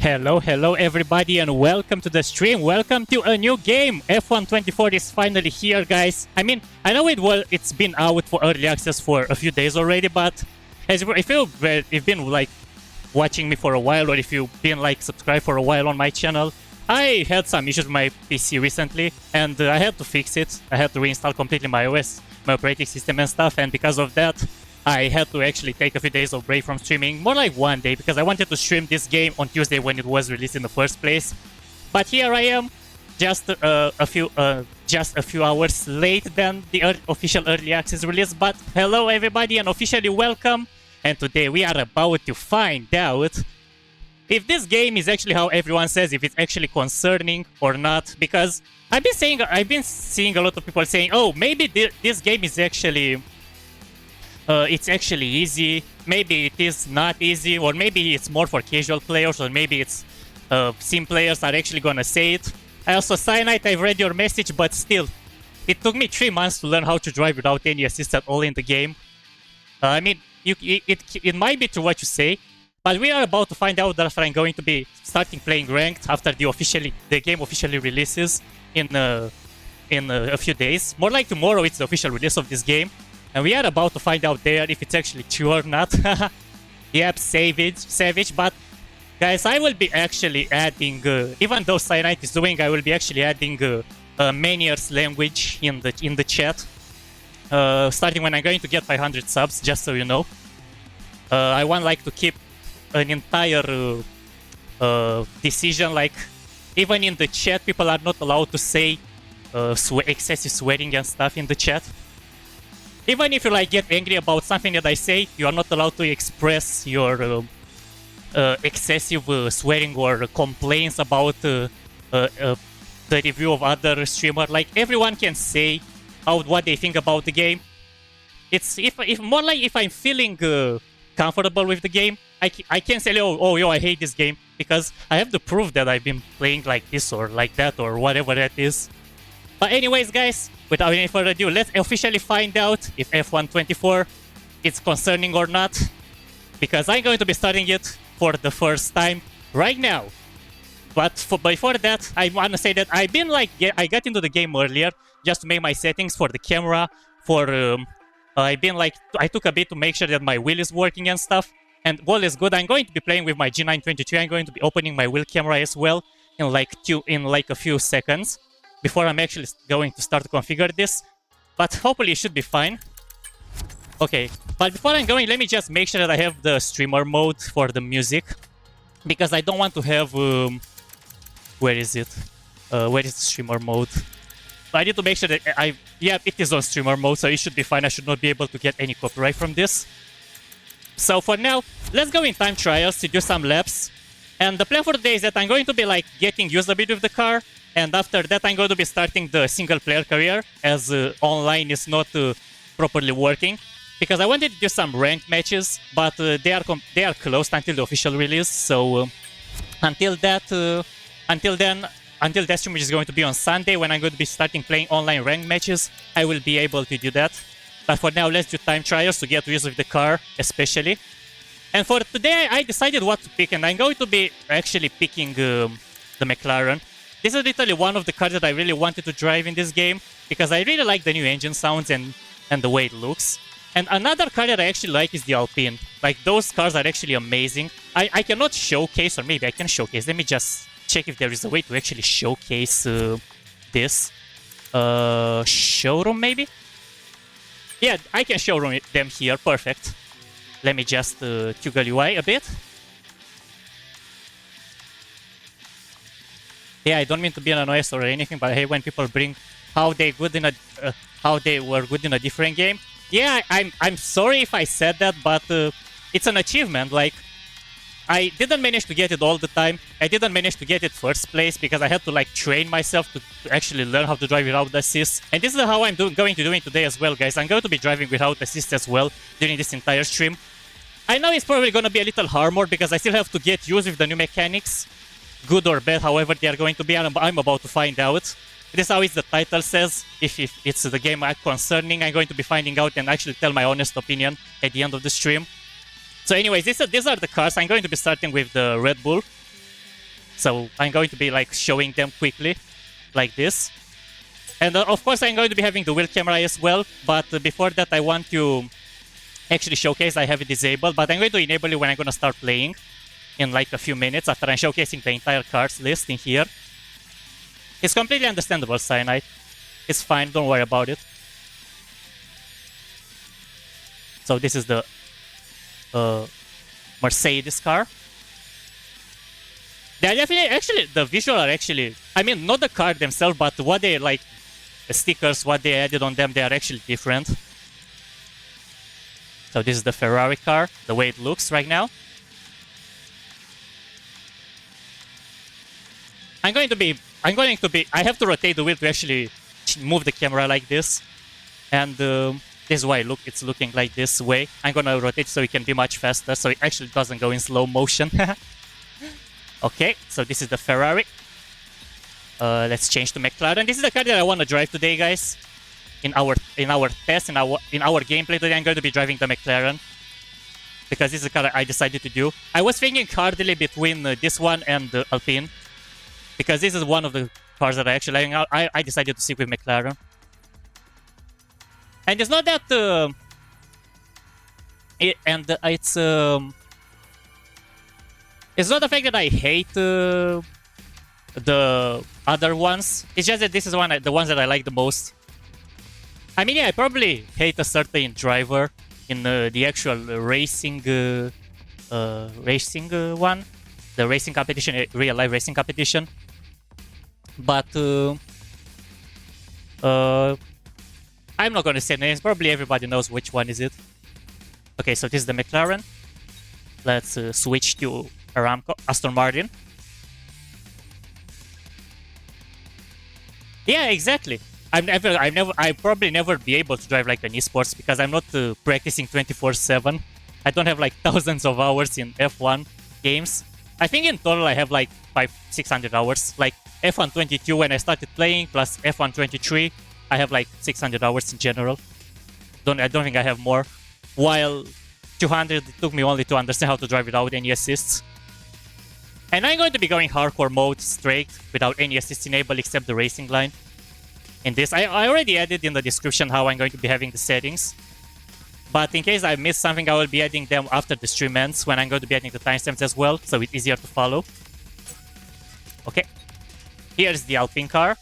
Hello everybody and welcome to the stream. Welcome to a new game. F124 is finally here, guys. I mean, I know it's been out for early access for a few days already, but if you've been like watching me for a while, or if you've been like subscribed for a while on my channel, I had some issues with my PC recently and I had to fix it. I had to reinstall completely my OS, my operating system and stuff, and because of that I had to actually take a few days of break from streaming, more like one day, because I wanted to stream this game on Tuesday when it was released in the first place. But here I am, just a few hours late than the official early access release. But hello everybody and officially welcome. And today we are about to find out if this game is actually how everyone says, if it's actually concerning or not. Because I've been seeing a lot of people saying, oh, maybe this game is actually it's actually easy, maybe it is not easy, or maybe it's more for casual players, or maybe it's sim players are actually gonna say it. I also, Cyanide, I've read your message, but still, it took me 3 months to learn how to drive without any assist at all in the game. I mean, it might be true what you say, but we are about to find out that I'm going to be starting playing ranked after the game officially releases in a few days. More like tomorrow, it's the official release of this game. And we are about to find out there if it's actually true or not. Yep, savage. But guys, I will be actually adding, even though Cyanide is doing, I will be actually adding Manier's language in the chat, starting when I'm going to get 500 subs. Just so you know, I want like to keep an entire decision. Like even in the chat, people are not allowed to say excessive swearing and stuff in the chat. Even if you like get angry about something that I say, you are not allowed to express your excessive swearing or complaints about the review of other streamer. Like everyone can say what they think about the game. It's if more like if I'm feeling comfortable with the game, I can say yo, I hate this game, because I have to prove that I've been playing like this or like that or whatever that is. But anyways, guys, without any further ado, let's officially find out if F124 is concerning or not, because I'm going to be starting it for the first time right now. But before that, I want to say that I got into the game earlier just to make my settings for the camera. I took a bit to make sure that my wheel is working and stuff, and all is good. I'm going to be playing with my G923. I'm going to be opening my wheel camera as well in like a few seconds, before I'm actually going to start to configure this. But hopefully it should be fine. Okay, but before I'm going, let me just make sure that I have the streamer mode for the music, because I don't want to have where is it? Where is the streamer mode? I need to make sure that yeah, it is on streamer mode, so it should be fine. I should not be able to get any copyright from this. So for now, let's go in time trials to do some laps. And the plan for today is that I'm going to be like getting used a bit with the car. And after that, I'm going to be starting the single-player career, as online is not properly working. Because I wanted to do some ranked matches, but they are closed until the official release. So until that stream, which is going to be on Sunday, when I'm going to be starting playing online ranked matches, I will be able to do that. But for now, let's do time trials to get used with the car, especially. And for today, I decided what to pick, and I'm going to be actually picking the McLaren. This is literally one of the cars that I really wanted to drive in this game, because I really like the new engine sounds and the way it looks. And another car that I actually like is the Alpine. Like, those cars are actually amazing. I cannot showcase, or maybe I can showcase. Let me just check if there is a way to actually showcase this. Showroom, maybe? Yeah, I can showroom them here. Perfect. Let me just toggle UI a bit. Yeah, I don't mean to be an OS or anything, but I hate when people bring how they were good in a different game. Yeah, I'm sorry if I said that, but it's an achievement. Like, I didn't manage to get it all the time. I didn't manage to get it first place because I had to like train myself to actually learn how to drive without assist. And this is how I'm going to do it today as well, guys. I'm going to be driving without assist as well during this entire stream. I know it's probably going to be a little hard mode because I still have to get used with the new mechanics. Good or bad, however they are going to be, I'm about to find out. This is how the title says. If it's the game concerning, I'm going to be finding out and actually tell my honest opinion at the end of the stream. So anyways, these are the cars. I'm going to be starting with the Red Bull. So I'm going to be like showing them quickly, like this. And of course I'm going to be having the wheel camera as well, but before that I want to actually showcase. I have it disabled, but I'm going to enable it when I'm going to start playing in like a few minutes after I'm showcasing the entire cards list in here. It's completely understandable, Cyanide. It's fine, don't worry about it. So this is the Mercedes car. They are definitely, actually, the visual are actually, I mean, not the car themselves, but what they like, the stickers, what they added on them, they are actually different. So this is the Ferrari car, the way it looks right now. I have to rotate the wheel to actually move the camera like this. And this is why it's looking like this way. I'm gonna rotate so it can be much faster, so it actually doesn't go in slow motion. Okay, so this is the Ferrari. Let's change to McLaren. This is the car that I want to drive today, guys. In our test, in our gameplay today, I'm going to be driving the McLaren because this is the car I decided to do. I was thinking hardly between this one and the Alpine because this is one of the cars that I actually like. I decided to stick with McLaren, and it's not that. It's not the fact that I hate the other ones. It's just that this is the ones that I like the most. I mean, yeah, I probably hate a certain driver in the actual racing one, the racing competition, real life racing competition. But I'm not gonna say names. Probably everybody knows which one is it. Okay, so this is the McLaren. Let's switch to Aston Martin. Yeah, exactly. I probably never be able to drive like an esports because I'm not practicing 24/7. I don't have like thousands of hours in F1 games. I think in total I have like 600 hours. Like F1 22 when I started playing plus F1 23, I have like 600 hours in general. I don't think I have more. While 200 it took me only to understand how to drive without any assists. And I'm going to be going hardcore mode straight without any assist enabled except the racing line. In this, I already added in the description how I'm going to be having the settings. But in case I missed something, I will be adding them after the stream ends when I'm going to be adding the timestamps as well, so it's easier to follow. Okay. Here's the Alpine car.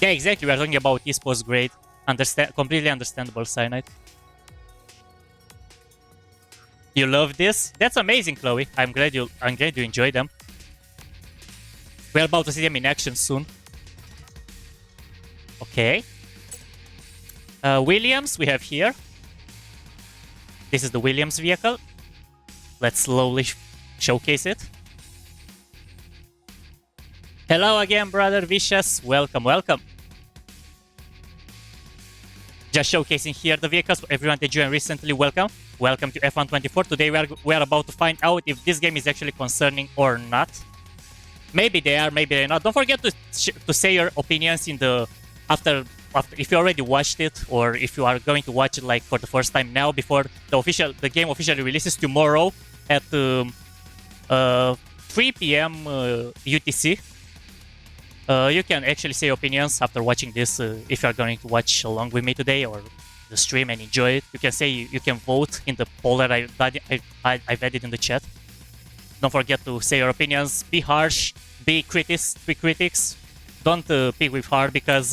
Yeah, exactly. We are talking about esports grade. Completely understandable, Cyanide. You love this? That's amazing, Chloe. I'm glad you enjoy them. We're about to see them in action soon. Okay. Williams we have here. This is the Williams vehicle. Let's slowly showcase it. Hello again, brother Vicious. Welcome, welcome. Just showcasing here the vehicles for everyone that joined recently. Welcome. Welcome to F1 24. Today we are about to find out if this game is actually concerning or not. Maybe they are, maybe they're not. Don't forget to say your opinions in the after if you already watched it or if you are going to watch it like for the first time now before the game officially releases tomorrow at 3 p.m. UTC. You can actually say opinions after watching this if you are going to watch along with me today or the stream and enjoy it. You can say you can vote in the poll that I've added in the chat. Don't forget to say your opinions. Be harsh. Be critics. Don't pick with hard because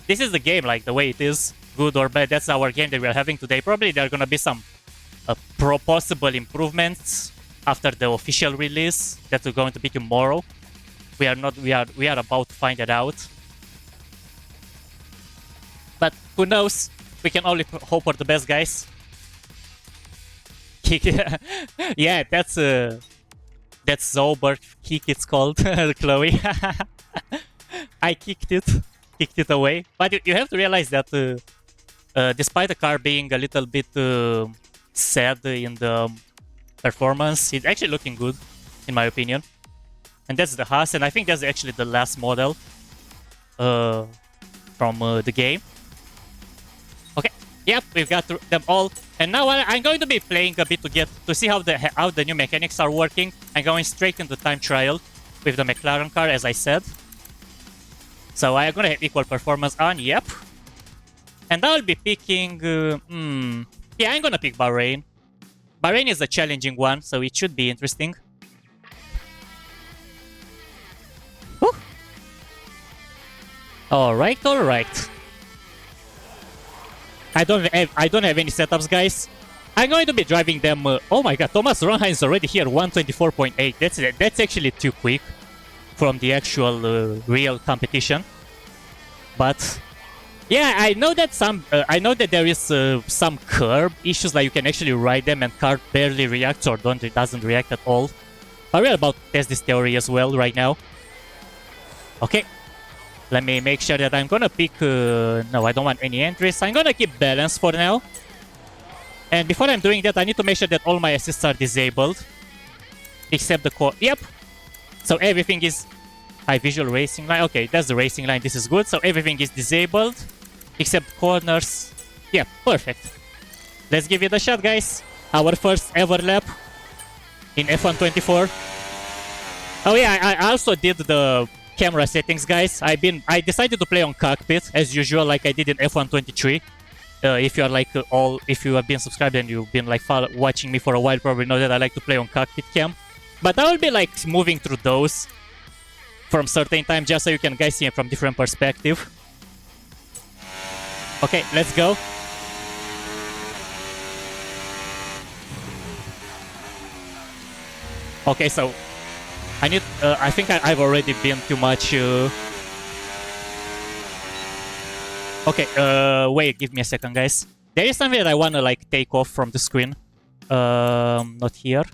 this is the game, like the way it is, good or bad. That's our game that we are having today. Probably there are gonna be some possible improvements after the official release. That's going to be tomorrow. We are about to find that out. But who knows? We can only hope for the best, guys. Yeah, that's Zober kick. It's called Chloe. I kicked it away. But you have to realize that despite the car being a little bit sad in the performance, it's actually looking good, in my opinion. And that's the Haas, and I think that's actually the last model from the game. Okay, Yep, we've got them all. And now I'm going to be playing a bit to see how the new mechanics are working. I'm going straight into time trial with the McLaren car, as I said. So I'm gonna have equal performance on, yep. And I'll be picking... yeah, I'm gonna pick Bahrain. Bahrain is a challenging one, so it should be interesting. Whew. Alright, alright. I don't have any setups, guys. I'm going to be driving them... oh my god, Thomas Ronheim is already here, 124.8. That's actually too quick from the actual real competition. But yeah, I know that there is some curb issues, like you can actually ride them and car barely reacts or doesn't react at all. But we're about to test this theory as well right now. Okay. Let me make sure that I'm gonna pick... no, I don't want any entries. I'm gonna keep balance for now. And before I'm doing that, I need to make sure that all my assists are disabled. Except the core... Yep! So everything is... high visual racing line. Okay, that's the racing line. This is good. So everything is disabled. Except corners. Yeah, perfect. Let's give it a shot, guys. Our first ever lap in F1 24. Oh yeah, I also did the... camera settings, guys. I decided to play on cockpit as usual, like I did in F1 23. If you are like if you have been subscribed and you've been like watching me for a while, probably know that I like to play on cockpit cam. But I will be like moving through those from certain time just so you can guys see it from different perspective. Okay, let's go. Okay, so I need... I think I've already been too much... Okay, wait, give me a second, guys. There is something that I want to, like, take off from the screen. Not here.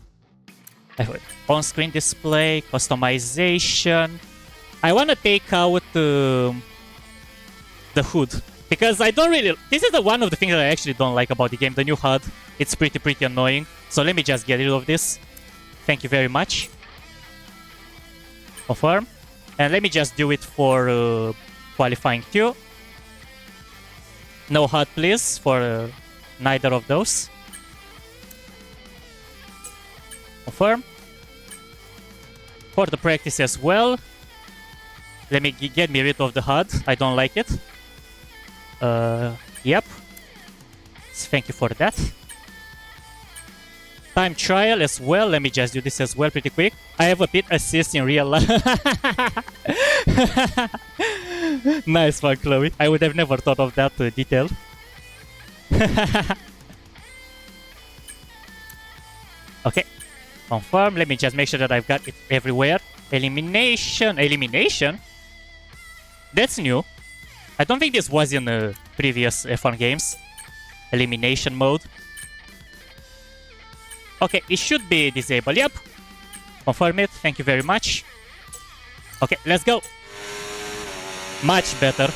On-screen display, customization. I want to take out the hood. Because I don't really... This is one of the things that I actually don't like about the game. The new HUD. It's pretty annoying. So let me just get rid of this. Thank you very much. Confirm. And let me just do it for qualifying 2. No HUD, please, for neither of those. Confirm. For the practice as well. Let me get me rid of the HUD. I don't like it. Yep. Thank you for that. Time trial as well. Let me just do this as well pretty quick. I have a pit assist in real life. Nice one, Chloe. I would have never thought of that detail. Okay. Confirm. Let me just make sure that I've got it everywhere. Elimination. Elimination? That's new. I don't think this was in previous F1 games. Elimination mode. Okay, it should be disabled. Yep. Confirm it. Thank you very much. Okay, let's go. Much better.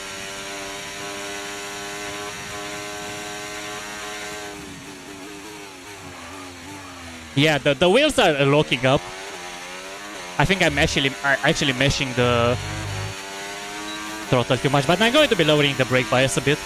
Yeah, the wheels are locking up. I think I'm actually meshing the throttle too much, but I'm going to be lowering the brake bias a bit.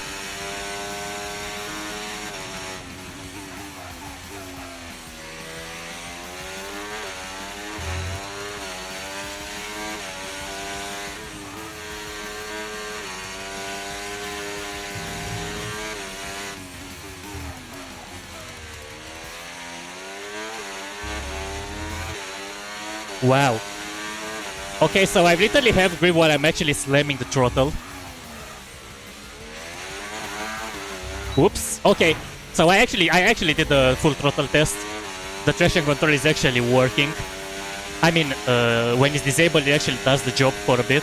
Wow. Okay, so I literally have grip while I'm actually slamming the throttle. Whoops. Okay, so I actually did the full throttle test. The traction control is actually working. I mean, when it's disabled, it actually does the job for a bit.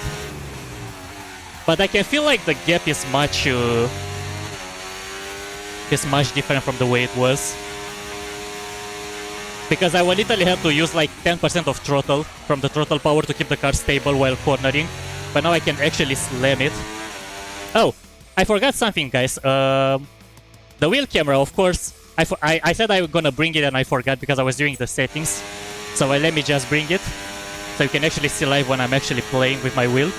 But I can feel like the gap is much different from the way it was. Because I will literally have to use like 10% of throttle from the throttle power to keep the car stable while cornering. But now I can actually slam it. Oh, I forgot something, guys. The wheel camera, of course. I said I was gonna bring it and I forgot because I was doing the settings. So let me just bring it. So you can actually see live when I'm actually playing with my wheel.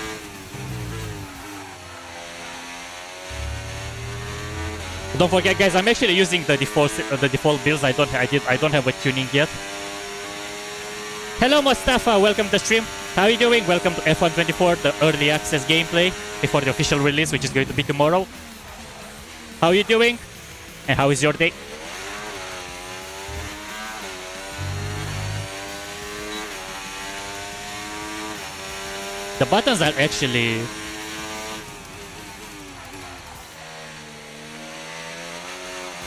Don't forget, guys, I'm actually using the default builds. I don't have a tuning yet. Hello, Mustafa. Welcome to the stream. How are you doing? Welcome to F124, the early access gameplay before the official release, which is going to be tomorrow. How are you doing? And how is your day? The buttons are actually...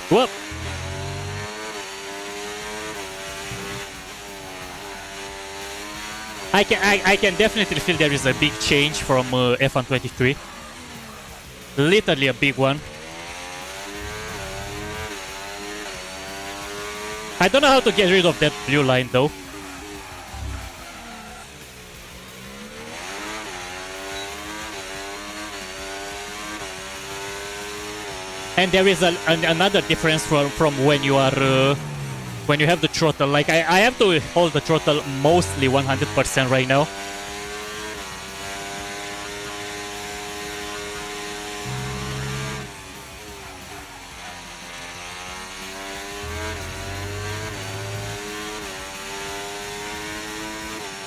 Whoop! I can definitely feel there is a big change from F123. Literally a big one. I don't know how to get rid of that blue line though. And there is another difference from when you are when you have the throttle. Like I have to hold the throttle mostly 100% right now.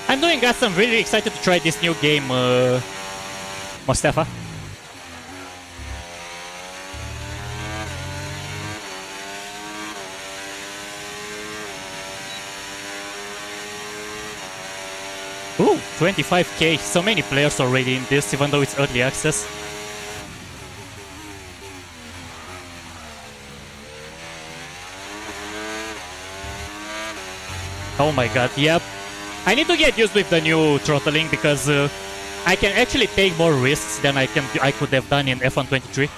I'm doing awesome. Really excited to try this new game, Mustafa. Ooh, 25k. So many players already in this, even though it's early access. Oh my god, yep. I need to get used with the new throttling because I can actually take more risks than I could have done in F123.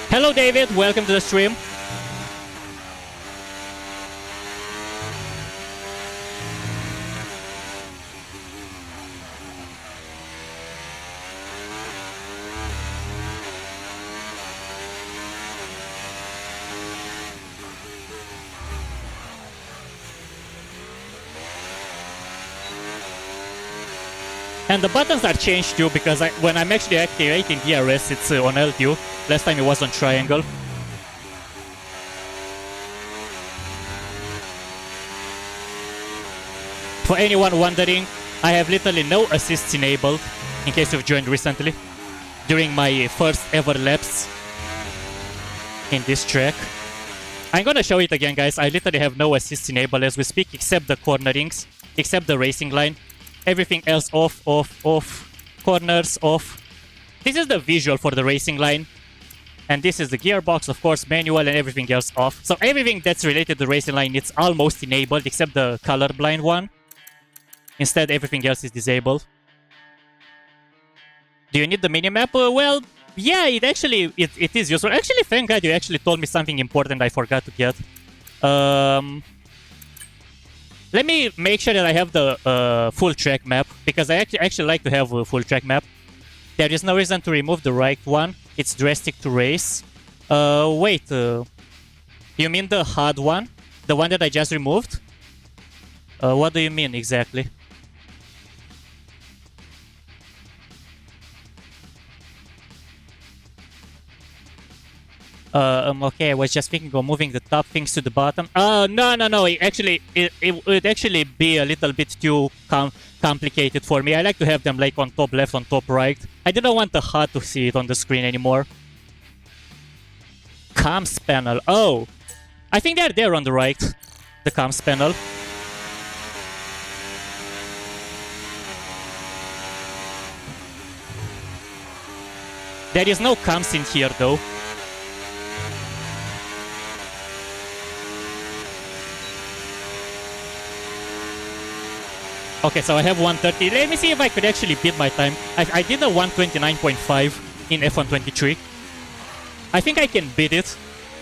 Hello David, welcome to the stream. And the buttons are changed too because when I'm actually activating DRS, it's on LTU. Last time it was on triangle. For anyone wondering, I have literally no assists enabled, in case you've joined recently, during my first ever laps in this track. I'm gonna show it again, guys. I literally have no assists enabled as we speak, except the cornerings, except the racing line. Everything else off, corners off. This is the visual for the racing line. And this is the gearbox, of course, manual and everything else off. So everything that's related to the racing line, it's almost enabled except the colorblind one. Instead, everything else is disabled. Do you need the minimap? Well, yeah, it is useful. Actually, thank God you actually told me something important I forgot to get. Let me make sure that I have the full track map, because I actually like to have a full track map. There is no reason to remove the right one. It's drastic to race. Wait. You mean the hard one? The one that I just removed? What do you mean exactly? Okay, I was just thinking of moving the top things to the bottom. No. It would actually be a little bit too complicated for me. I like to have them like on top left, on top right. I didn't want the HUD to see it on the screen anymore. Comms panel. Oh, I think they're there on the right. The comms panel. There is no comms in here though. Okay, so I have 130. Let me see if I could actually beat my time. I did a 129.5 in F123. I think I can beat it.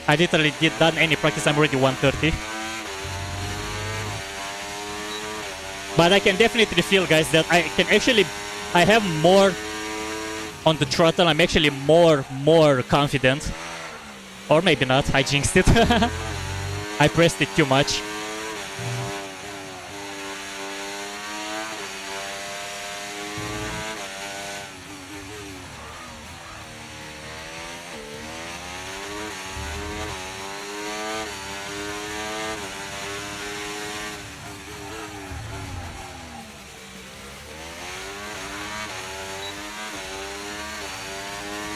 I literally done any practice. I'm already 130. But I can definitely feel, guys, that I have more on the throttle. I'm actually more confident. Or maybe not. I jinxed it. I pressed it too much.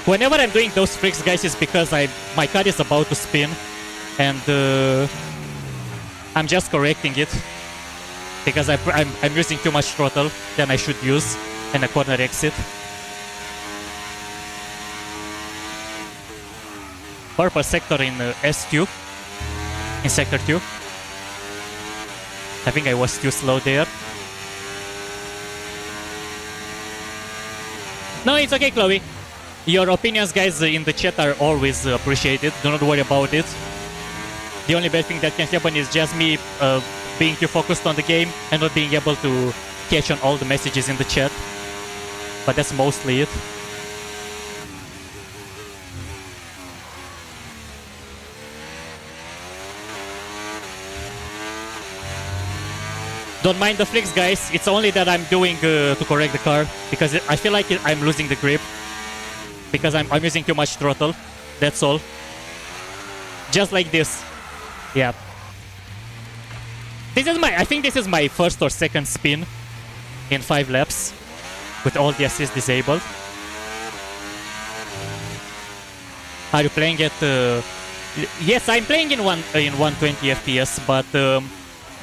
Whenever I'm doing those flicks, guys, is because my car is about to spin, and I'm just correcting it because I'm using too much throttle than I should use in a corner exit. Purple sector in S2, in sector 2. I think I was too slow there. No, it's okay, Chloe. Your opinions, guys, in the chat are always appreciated. Do not worry about it. The only bad thing that can happen is just me being too focused on the game and not being able to catch on all the messages in the chat. But that's mostly it. Don't mind the flicks, guys. It's only that I'm doing to correct the car because I feel like I'm losing the grip because I'm using too much throttle. That's all. Just like this. Yeah. I think this is my first or second spin in 5 laps with all the assists disabled. Are you playing at... yes, I'm playing in 120 FPS, but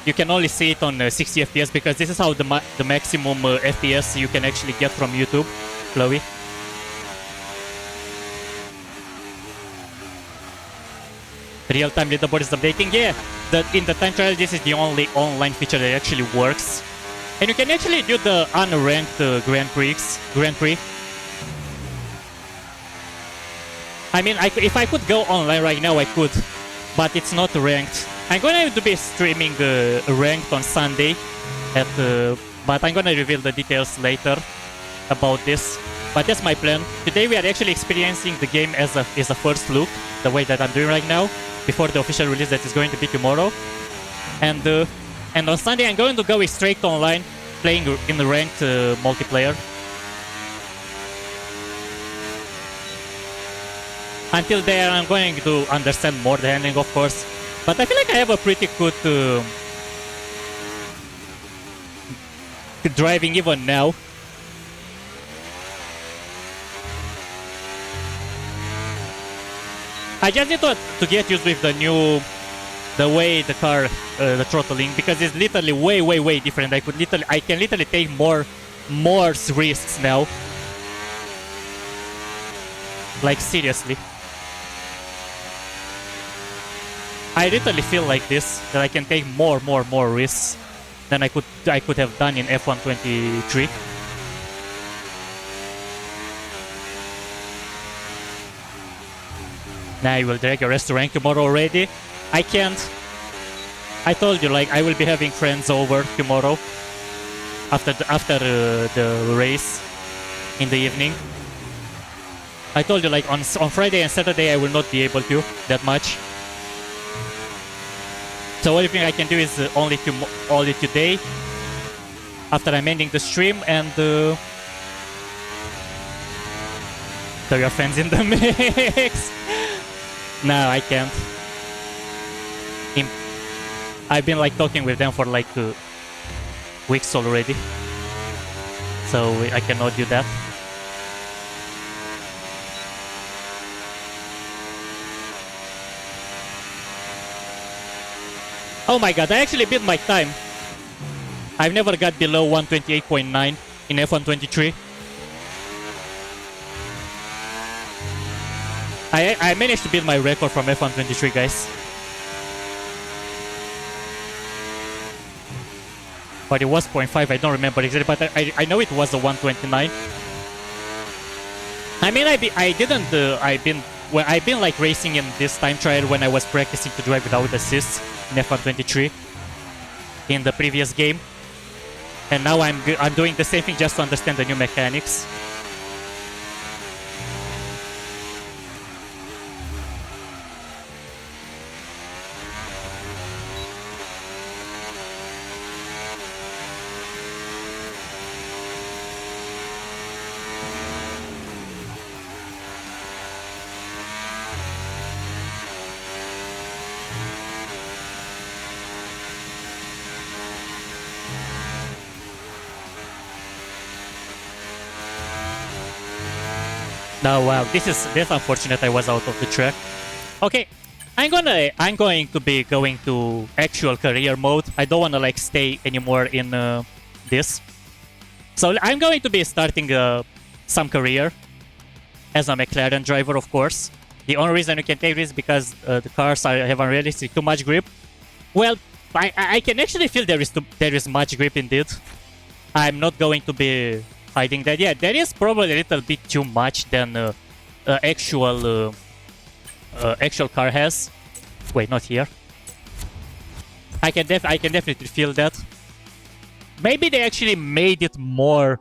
you can only see it on 60 FPS because this is how the maximum FPS you can actually get from YouTube, Chloe. Real-time leaderboard is updating. Yeah, in the time trial, this is the only online feature that actually works. And you can actually do the unranked Grand Prix. I mean, if I could go online right now, I could, but it's not ranked. I'm going to be streaming ranked on Sunday, but I'm going to reveal the details later about this. But that's my plan. Today we are actually experiencing the game as a first look, the way that I'm doing right now, before the official release that is going to be tomorrow. And on Sunday I'm going to go straight online, playing in the ranked multiplayer. Until then, I'm going to understand more the handling, of course. But I feel like I have a pretty good driving even now. I just need to get used with the way the car, the throttling, because it's literally way different. I can literally take more risks now. Like, seriously. I literally feel like this, that I can take more risks than I could have done in F123. Now I will drag ERS to rank tomorrow already. I can't. I told you, like, I will be having friends over tomorrow after the race in the evening. I told you, like, on Friday and Saturday I will not be able to that much. So only thing I can do is only today, after I'm ending the stream, and throw your friends in the mix. No, I can't. I've been like talking with them for like weeks already, so I cannot do that. Oh my god, I actually beat my time. I've never got below 128.9 in F123. I managed to beat my record from F123, guys. But it was 0.5, I don't remember exactly, but I know it was a 129. I mean, I've been like racing in this time trial when I was practicing to drive without assists in F123 in the previous game, and now I'm doing the same thing just to understand the new mechanics. No, wow, that's unfortunate. I was out of the track. Okay, I'm going to be going to actual career mode. I don't wanna like stay anymore in this. So I'm going to be starting some career as a McLaren driver, of course. The only reason you can take this is because the cars have unrealistic too much grip. Well, I can actually feel there is much grip indeed. I'm not going to be hiding that. Yeah, there is probably a little bit too much than actual car has. Wait, not here. I can definitely feel that. Maybe they actually made it more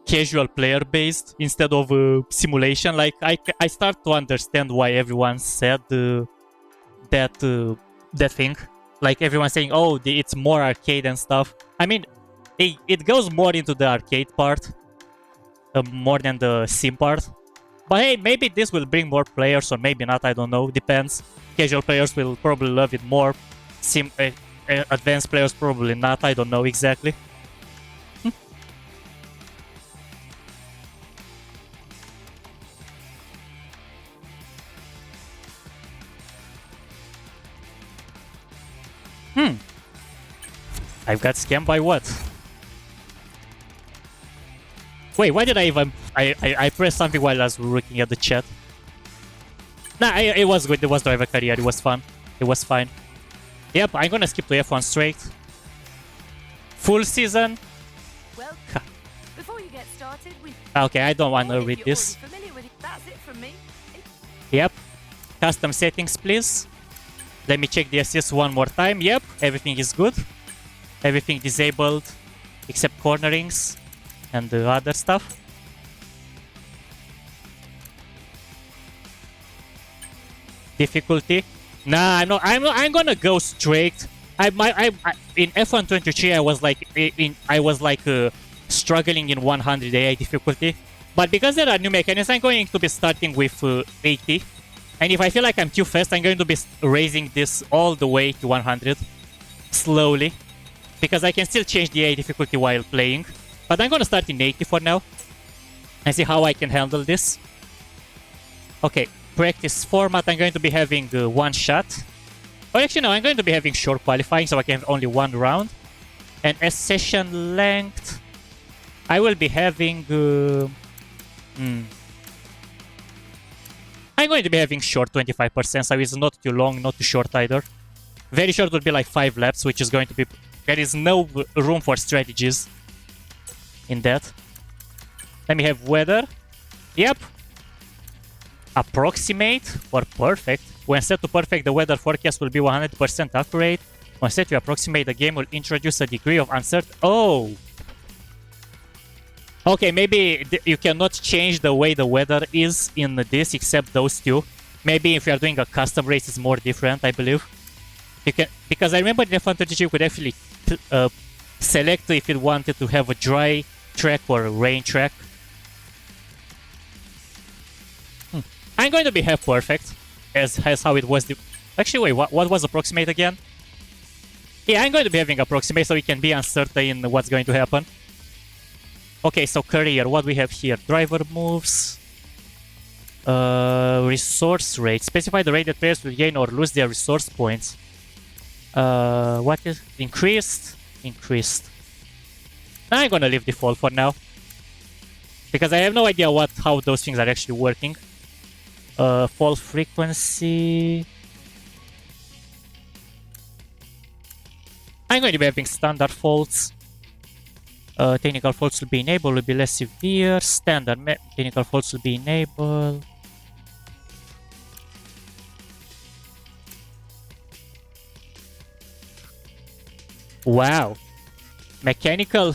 casual player based instead of simulation. Like I start to understand why everyone said that thing. Like everyone saying, oh, it's more arcade and stuff. I mean, it goes more into the arcade part, more than the sim part. But hey, maybe this will bring more players, or maybe not. I don't know. Depends. Casual players will probably love it more. Advanced players probably not. I don't know exactly. I've got scammed by what? Wait, why did I even... I pressed something while I was looking at the chat. Nah, it was good. It was driver career. It was fun. It was fine. Yep, I'm gonna skip to F1 straight. Full season. Well, before you get started, okay, I don't want to read this. That's it from me. Yep. Custom settings, please. Let me check the assist one more time. Yep, everything is good. Everything disabled except cornerings and the other stuff. Difficulty. Nah, I'm gonna go straight. In F123 I was like struggling in 100 AI difficulty. But because there are new mechanics, I'm going to be starting with 80. And if I feel like I'm too fast, I'm going to be raising this all the way to 100. Slowly. Because I can still change the AI difficulty while playing. But I'm going to start in 80 for now. And see how I can handle this. Okay, practice format. I'm going to be having one shot. Or actually no, I'm going to be having short qualifying so I can have only one round. And as session length, I will be having... I'm going to be having short 25%, so it's not too long, not too short either. Very short would be like 5 laps, which is going to be... There is no room for strategies in that. Let me have weather. Yep. Approximate or perfect. When set to perfect, the weather forecast will be 100% accurate. When set to approximate, the game will introduce a degree of uncertainty. Oh! Okay, maybe you cannot change the way the weather is in this except those two. Maybe if you are doing a custom race, it's more different, I believe. You can, because I remember in F123 you could actually select if you wanted to have a dry track or a rain track. I'm going to be half perfect, as how it was. Actually, wait, what was approximate again? Yeah, I'm going to be having approximate so we can be uncertain in what's going to happen. Okay, so career, what we have here? Driver moves. Resource rate. Specify the rate that players will gain or lose their resource points. What is increased? Increased. I'm gonna leave default for now. Because I have no idea how those things are actually working. Fall frequency. I'm going to be having standard faults. Technical faults will be enabled, will be less severe. Standard technical faults will be enabled. Wow. Mechanical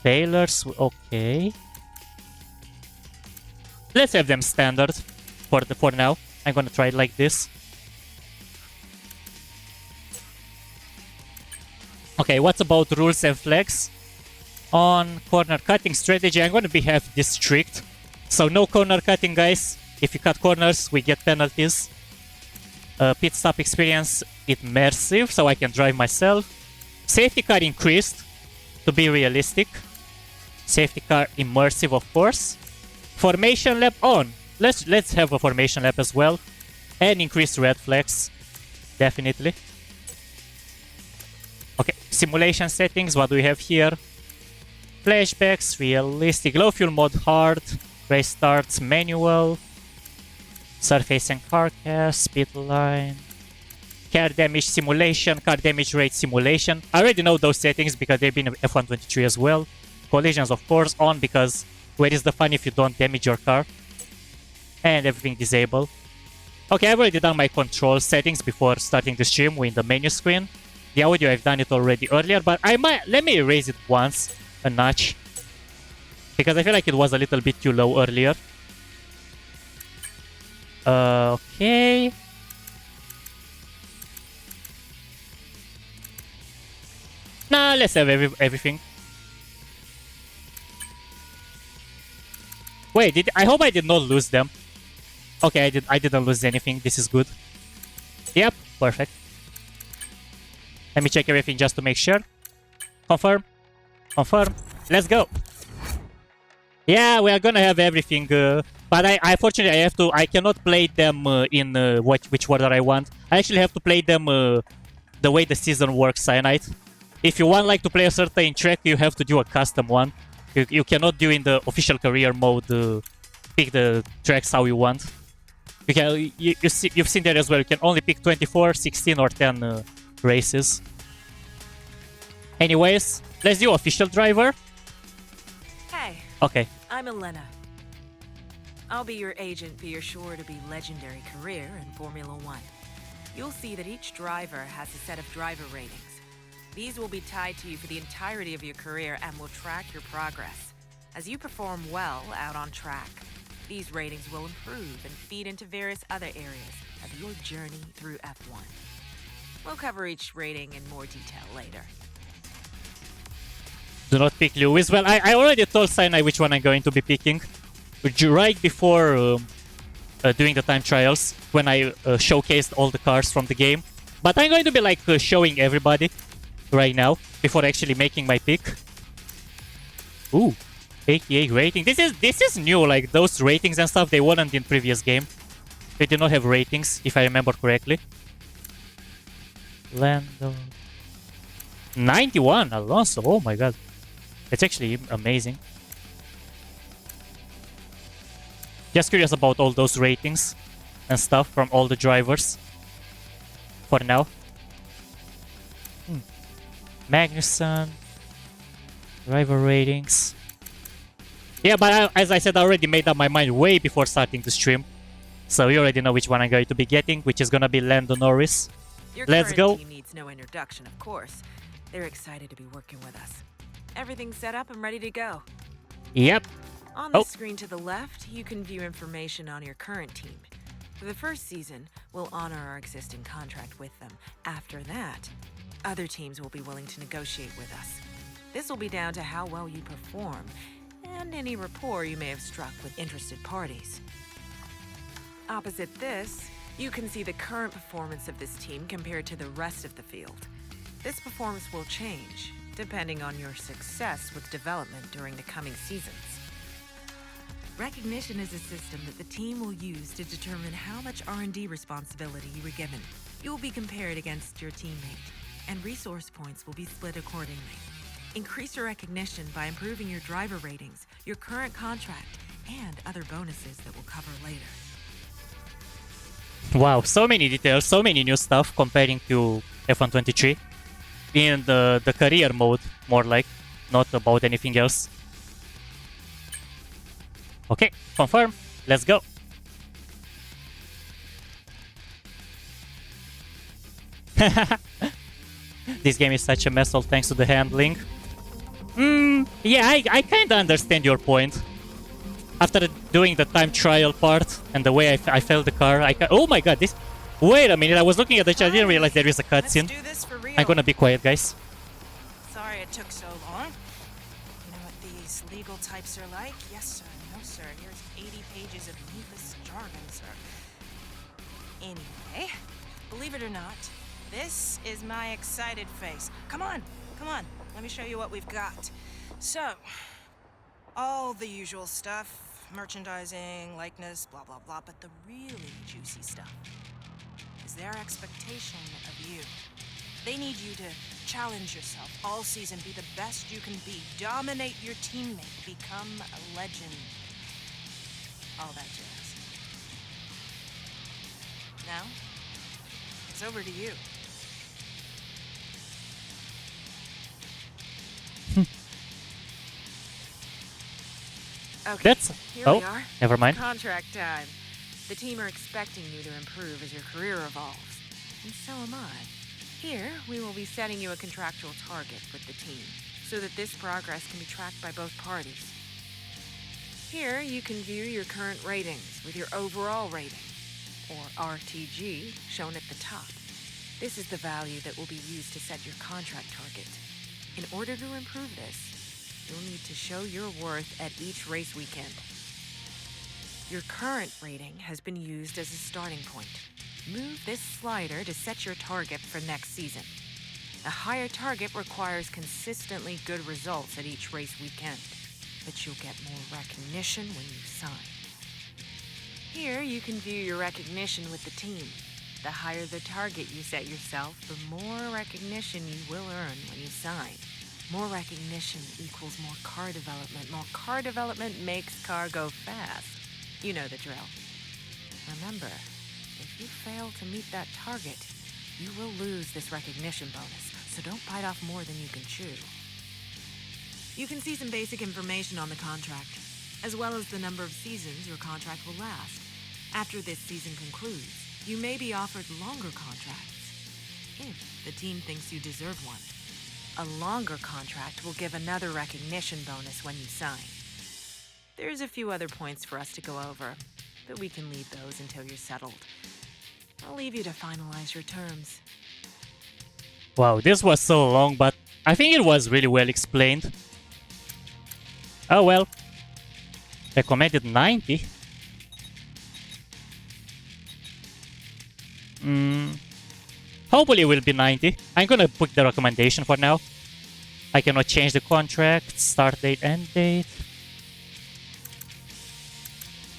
failures. Okay. Let's have them standard for now. I'm gonna try it like this. Okay, what about rules and flags? On corner cutting strategy, I'm gonna have this strict. So no corner cutting, guys. If you cut corners, we get penalties. Pit stop experience, immersive, so I can drive myself. Safety car increased to be realistic. Safety car immersive, of course. Formation lap on. Let's have a formation lap as well. And increase red flags. Definitely. Okay, simulation settings, what do we have here? Flashbacks, realistic, low fuel mode, hard, race starts, manual, surface and carcass, speed line, car damage simulation, car damage rate simulation. I already know those settings because they've been in F123 as well. Collisions, of course, on because where is the fun if you don't damage your car? And everything disabled. Okay, I've already done my control settings before starting the stream in the menu screen. The audio, I've done it already earlier, but let me raise it once, a notch. Because I feel like it was a little bit too low earlier. Okay. Nah, let's have everything. Wait, I hope I did not lose them. Okay, I didn't lose anything. This is good. Yep, perfect. Let me check everything just to make sure. Confirm. Confirm. Let's go. Yeah, we are gonna have everything. But unfortunately, I cannot play them in which order I want. I actually have to play them the way the season works, Cyanide. If you want like to play a certain track, you have to do a custom one. You cannot do in the official career mode. Pick the tracks how you want. You've seen that as well. You can only pick 24, 16, or 10 races. Anyways, let's do official driver. Hey. Okay. I'm Elena. I'll be your agent for your sure to be legendary career in Formula One. You'll see that each driver has a set of driver ratings. These will be tied to you for the entirety of your career and will track your progress. As you perform well out on track, these ratings will improve and feed into various other areas of your journey through F1. We'll cover each rating in more detail later. Do not pick Lewis. Well, I already told Sinai which one I'm going to be picking. Right before doing the time trials, when I showcased all the cars from the game. But I'm going to be like showing everybody right now before actually making my pick. Ooh, 88 rating. This is new. Like those ratings and stuff, they weren't in previous game. They did not have ratings, if I remember correctly. Lando. 91, Alonso. Oh my god. It's actually amazing. Just curious about all those ratings and stuff from all the drivers. For now. Magnussen. Driver ratings. Yeah, but as I said, I already made up my mind way before starting the stream. So you already know which one I'm going to be getting, which is gonna be Lando Norris. Let's go. Your current team needs no introduction, of course. They're excited to be working with us. Everything's set up and ready to go. Yep. On the screen to the left, you can view information on your current team. For the first season, we'll honor our existing contract with them. After that, other teams will be willing to negotiate with us. This will be down to how well you perform and any rapport you may have struck with interested parties. Opposite this, you can see the current performance of this team compared to the rest of the field. This performance will change, depending on your success with development during the coming seasons. Recognition is a system that the team will use to determine how much R&D responsibility you were given. You will be compared against your teammate, and resource points will be split accordingly. Increase your recognition by improving your driver ratings, your current contract, and other bonuses that we'll cover later. Wow, so many details, so many new stuff comparing to F123. In the career mode, more like, not about anything else. Okay, confirm. Let's go. This game is such a mess, all thanks to the handling. Yeah, I kind of understand your point. After doing the time trial part and the way I felt the car, oh my god, this... Wait a minute, I was looking at the chat, I didn't realize there is a cutscene. I'm gonna be quiet, guys. Sorry it took so long. You know what these legal types are like? Yes, sir. No, sir. Here's 80 pages of needless jargon, sir. Anyway, believe it or not, this is my excited face. Come on, come on. Let me show you what we've got. So, all the usual stuff. merchandising, likeness, blah, blah, blah. But the really juicy stuff is their expectation of you. They need you to challenge yourself all season, be the best you can be, dominate your teammate, become a legend. All that jazz. Now, it's over to you. Okay, That's... here Oh, we are. never mind. Contract time. The team are expecting you to improve as your career evolves. And so am I. Here, we will be setting you a contractual target with the team, so that this progress can be tracked by both parties. Here, you can view your current ratings with your overall rating, or RTG, shown at the top. This is the value that will be used to set your contract target. In order to improve this, you'll need to show your worth at each race weekend. Your current rating has been used as a starting point. Move this slider to set your target for next season. A higher target requires consistently good results at each race weekend, but you'll get more recognition when you sign. Here, you can view your recognition with the team. The higher the target you set yourself, the more recognition you will earn when you sign. More recognition equals more car development. More car development makes car go fast. You know the drill. Remember, if you fail to meet that target, you will lose this recognition bonus, so don't bite off more than you can chew. You can see some basic information on the contract, as well as the number of seasons your contract will last. After this season concludes, you may be offered longer contracts, if the team thinks you deserve one. A longer contract will give another recognition bonus when you sign. There's a few other points for us to go over, but we can leave those until you're settled. I'll leave you to finalize your terms. Wow, this was so long, but I think it was really well explained. Oh well. Recommended 90. Hopefully it will be 90. I'm gonna put the recommendation for now. I cannot change the contract, start date, end date.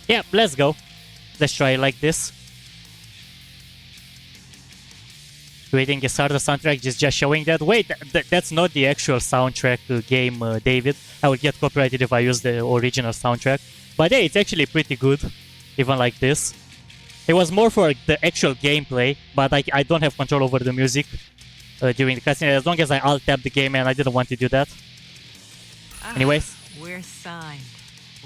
Yeah, let's go. Let's try it like this. Waiting to start the soundtrack is just showing that. Wait, that's not the actual soundtrack game, David. I will get copyrighted if I use the original soundtrack. But hey, it's actually pretty good, even like this. It was more for the actual gameplay, but I don't have control over the music during the cutscene, as long as I alt-tab the game, and I didn't want to do that. Anyways. We're signed.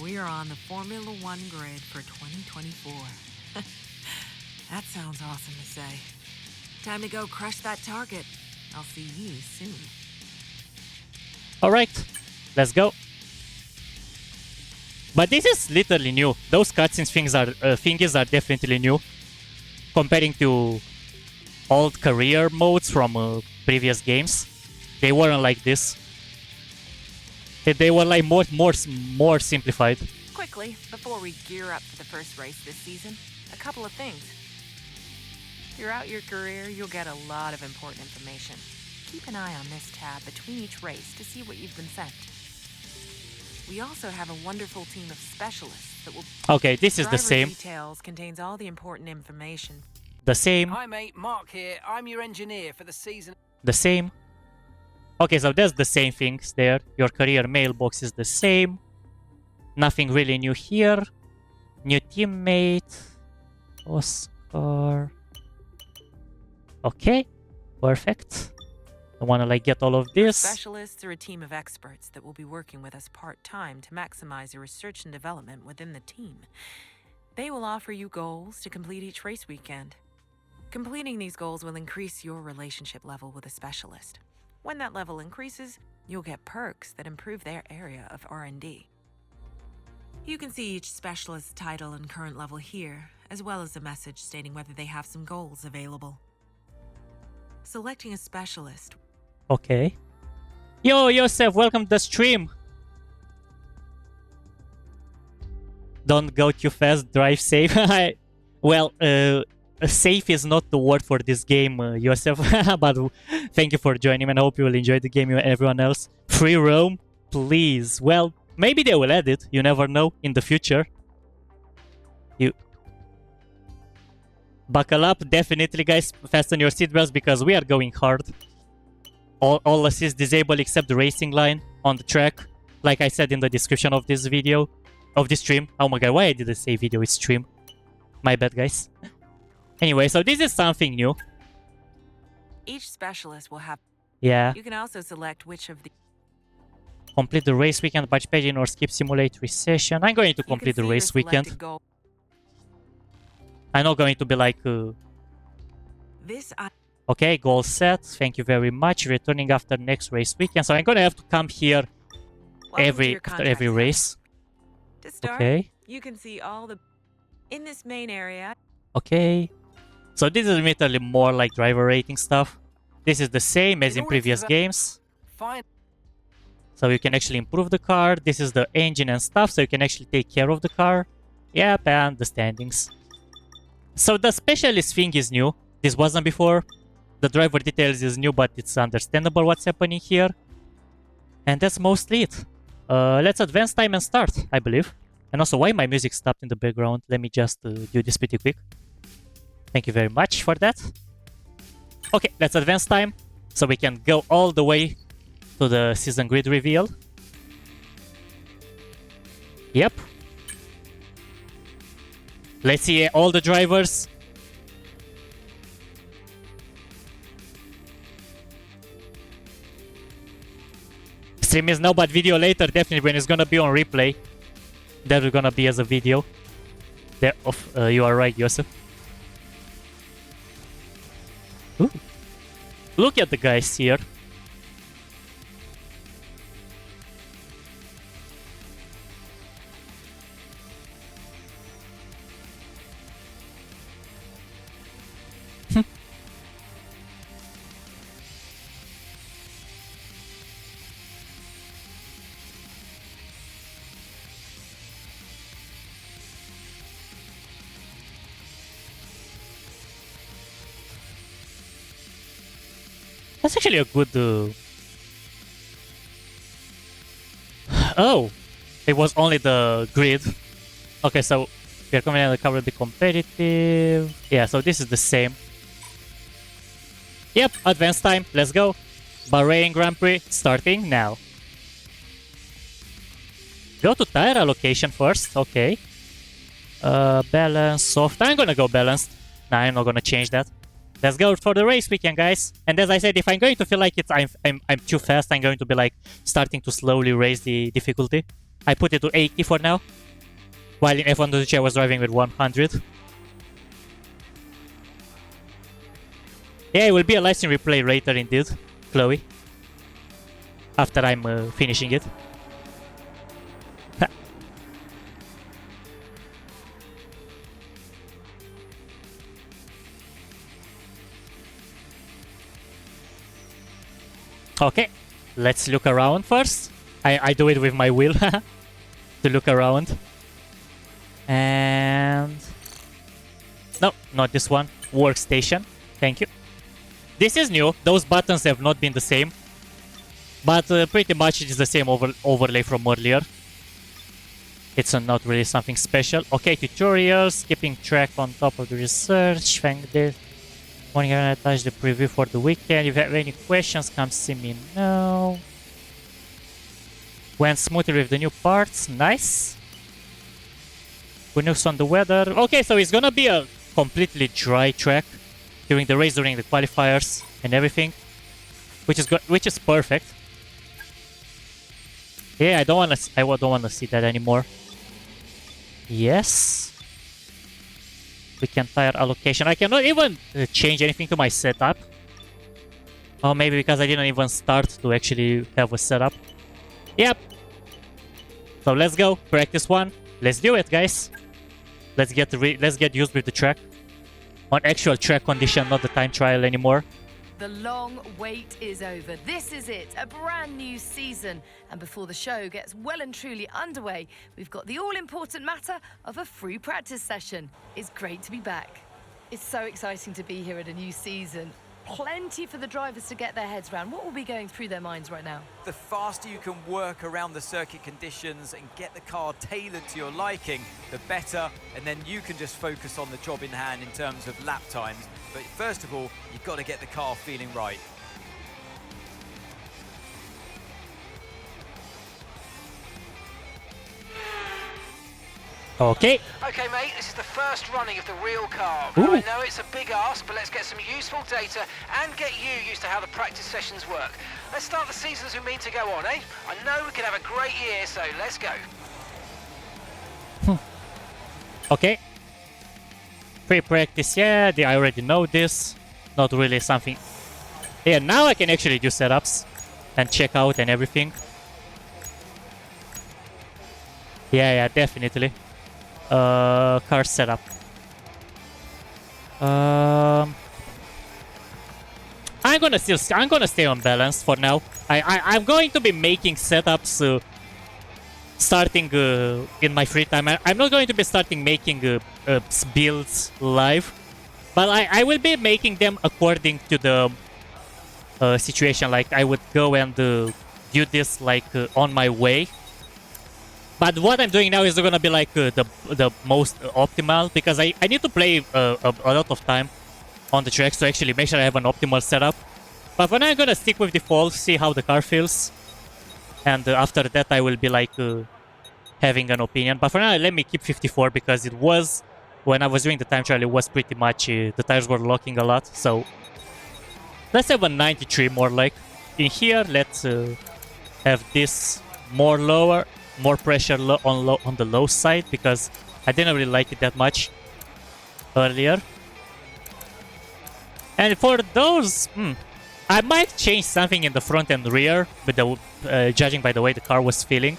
We are on the Formula One grid for 2024. That sounds awesome to say. Time to go crush that target. I'll see you soon. Alright, let's go. But this is literally new. Those cutscenes thingies are definitely new. Comparing to old career modes from previous games. They weren't like this. They were like more simplified. Quickly, before we gear up for the first race this season, a couple of things. Throughout your career, you'll get a lot of important information. Keep an eye on this tab between each race to see what you've been sent. We also have a wonderful team of specialists that will... Okay, this is the same. Details contains all the important information. The same. Hi mate, Mark here. I'm your engineer for the season. The same. Okay, so that's the same things there. Your career mailbox is the same. Nothing really new here. New teammate. Oscar. Okay, perfect. I want to like get all of this. Specialists are a team of experts that will be working with us part-time to maximize your research and development within the team. They will offer you goals to complete each race weekend. Completing these goals will increase your relationship level with a specialist. When that level increases, you'll get perks that improve their area of R&D. You can see each specialist's title and current level here, as well as a message stating whether they have some goals available. Selecting a specialist. Okay. Yo, Yosef, welcome to the stream. Don't go too fast, drive safe. Well, safe is not the word for this game, Yosef. But thank you for joining, and I hope you will enjoy the game, you and everyone else. Free roam, please. Well, Maybe they will add it. You never know in the future. You buckle up, definitely, guys. Fasten your seatbelts because we are going hard. All assist disabled except the racing line on the track. Like I said in the description of this video, of this stream. Oh my god, why I didn't say video, it's stream. My bad, guys. Anyway, so this is something new. Each specialist will have... Yeah. You can also select which of the... Complete the race weekend, participate or skip simulate recession. I'm going to complete the race weekend. I'm not going to be like... Okay, goal set. Thank you very much. Returning after next race weekend. So I'm going to have to come here after every race. To start, okay. You can see all the... In this main area... Okay. So this is literally more like driver rating stuff. This is the same as in previous games. Fine. So you can actually improve the car. This is the engine and stuff, so you can actually take care of the car. Yep, and the standings. So the specialist thing is new. This wasn't before. The driver details is new, but it's understandable what's happening here. And that's mostly it. Let's advance time and start, I believe. And also, why my music stopped in the background? Let me just do this pretty quick. Thank you very much for that. Okay, let's advance time. So we can go all the way to the season grid reveal. Yep. Let's see all the drivers. Stream is now, but video later, definitely when it's gonna be on replay. That's gonna be as a video. There, you are right, Yosef. Ooh. Look at the guys here. That's actually a good... Oh! It was only the grid. Okay, so we are coming to cover the competitive. Yeah, so this is the same. Yep, advance time. Let's go. Bahrain Grand Prix starting now. Go to tire allocation first. Okay. Balance, soft. I'm gonna go balanced. Nah, I'm not gonna change that. Let's go for the race weekend, guys. And as I said, if I'm going to feel like I'm too fast, I'm going to be like starting to slowly raise the difficulty. I put it to 80 for now. While in F1 I was driving with 100. Yeah, it will be a live stream replay later indeed, Chloe. After I'm finishing it. Okay, let's look around first. I do it with my wheel to look around. And... No, not this one. Workstation. Thank you. This is new. Those buttons have not been the same. But pretty much it is the same overlay from earlier. It's not really something special. Okay, tutorials. Keeping track on top of the research. Thank this. When you're gonna attach the preview for the weekend. If you have any questions, come see me now. Went smoothly with the new parts. Nice. Good news on the weather. Okay, so it's gonna be a completely dry track during the race, during the qualifiers and everything, which is good, which is perfect. Yeah, I don't wanna see that anymore. Yes. We can tire allocation. I cannot even change anything to my setup. Oh, maybe because I didn't even start to actually have a setup. Yep. So let's go. Practice one. Let's do it, guys. Let's get used with the track. On actual track condition, not the time trial anymore. The long wait is over. This is it, a brand new season. And before the show gets well and truly underway, we've got the all-important matter of a free practice session. It's great to be back. It's so exciting to be here at a new season. plenty for the drivers to get their heads around. What will be going through their minds right now? The faster you can work around the circuit conditions and get the car tailored to your liking, the better, and then you can just focus on the job in hand in terms of lap times. But first of all, you've got to get the car feeling right. Okay. Okay, mate, this is the first running of the real car. Ooh. I know it's a big ask, but let's get some useful data and get you used to how the practice sessions work. Let's start the season as we mean to go on, eh? I know we can have a great year, so let's go. Okay. Pre-practice, yeah, I already know this. Not really something. Yeah, now I can actually do setups and check out and everything. Yeah, definitely. Car setup. I'm gonna stay on balance for now. I'm going to be making setups starting in my free time. I'm not going to be starting making builds live, but I will be making them according to the situation. Like I would go and do this like on my way. But what I'm doing now is gonna be like the most optimal, because I need to play a lot of time on the tracks to actually make sure I have an optimal setup. But for now I'm gonna stick with default, see how the car feels, and after that I will be like having an opinion. But for now let me keep 54, because it was, when I was doing the time trial, it was pretty much the tires were locking a lot. So let's have a 93 more like. In here let's have this more lower. More pressure on the low side, because I didn't really like it that much earlier. And for those, I might change something in the front and rear, with the judging by the way the car was feeling.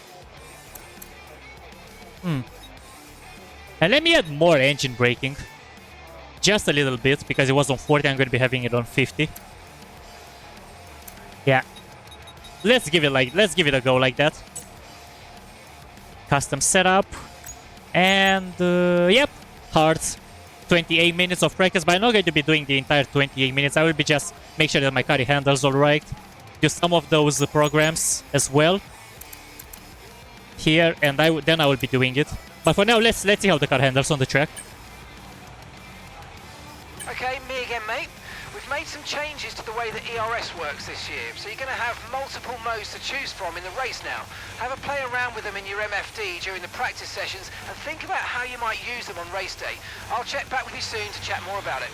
And let me add more engine braking, just a little bit, because it was on 40. I'm going to be having it on 50. Yeah, let's give it a go like that. Custom setup, and yep, hard 28 minutes of practice, but I'm not going to be doing the entire 28 minutes. I will be just make sure that my car handles alright, do some of those programs as well here, and then I will be doing it. But for now, let's see how the car handles on the track. Okay, me again, mate. We've made some changes to the way that ERS works this year, so you're going to have multiple modes to choose from in the race now. Have a play around with them in your MFD during the practice sessions and think about how you might use them on race day. I'll check back with you soon to chat more about it.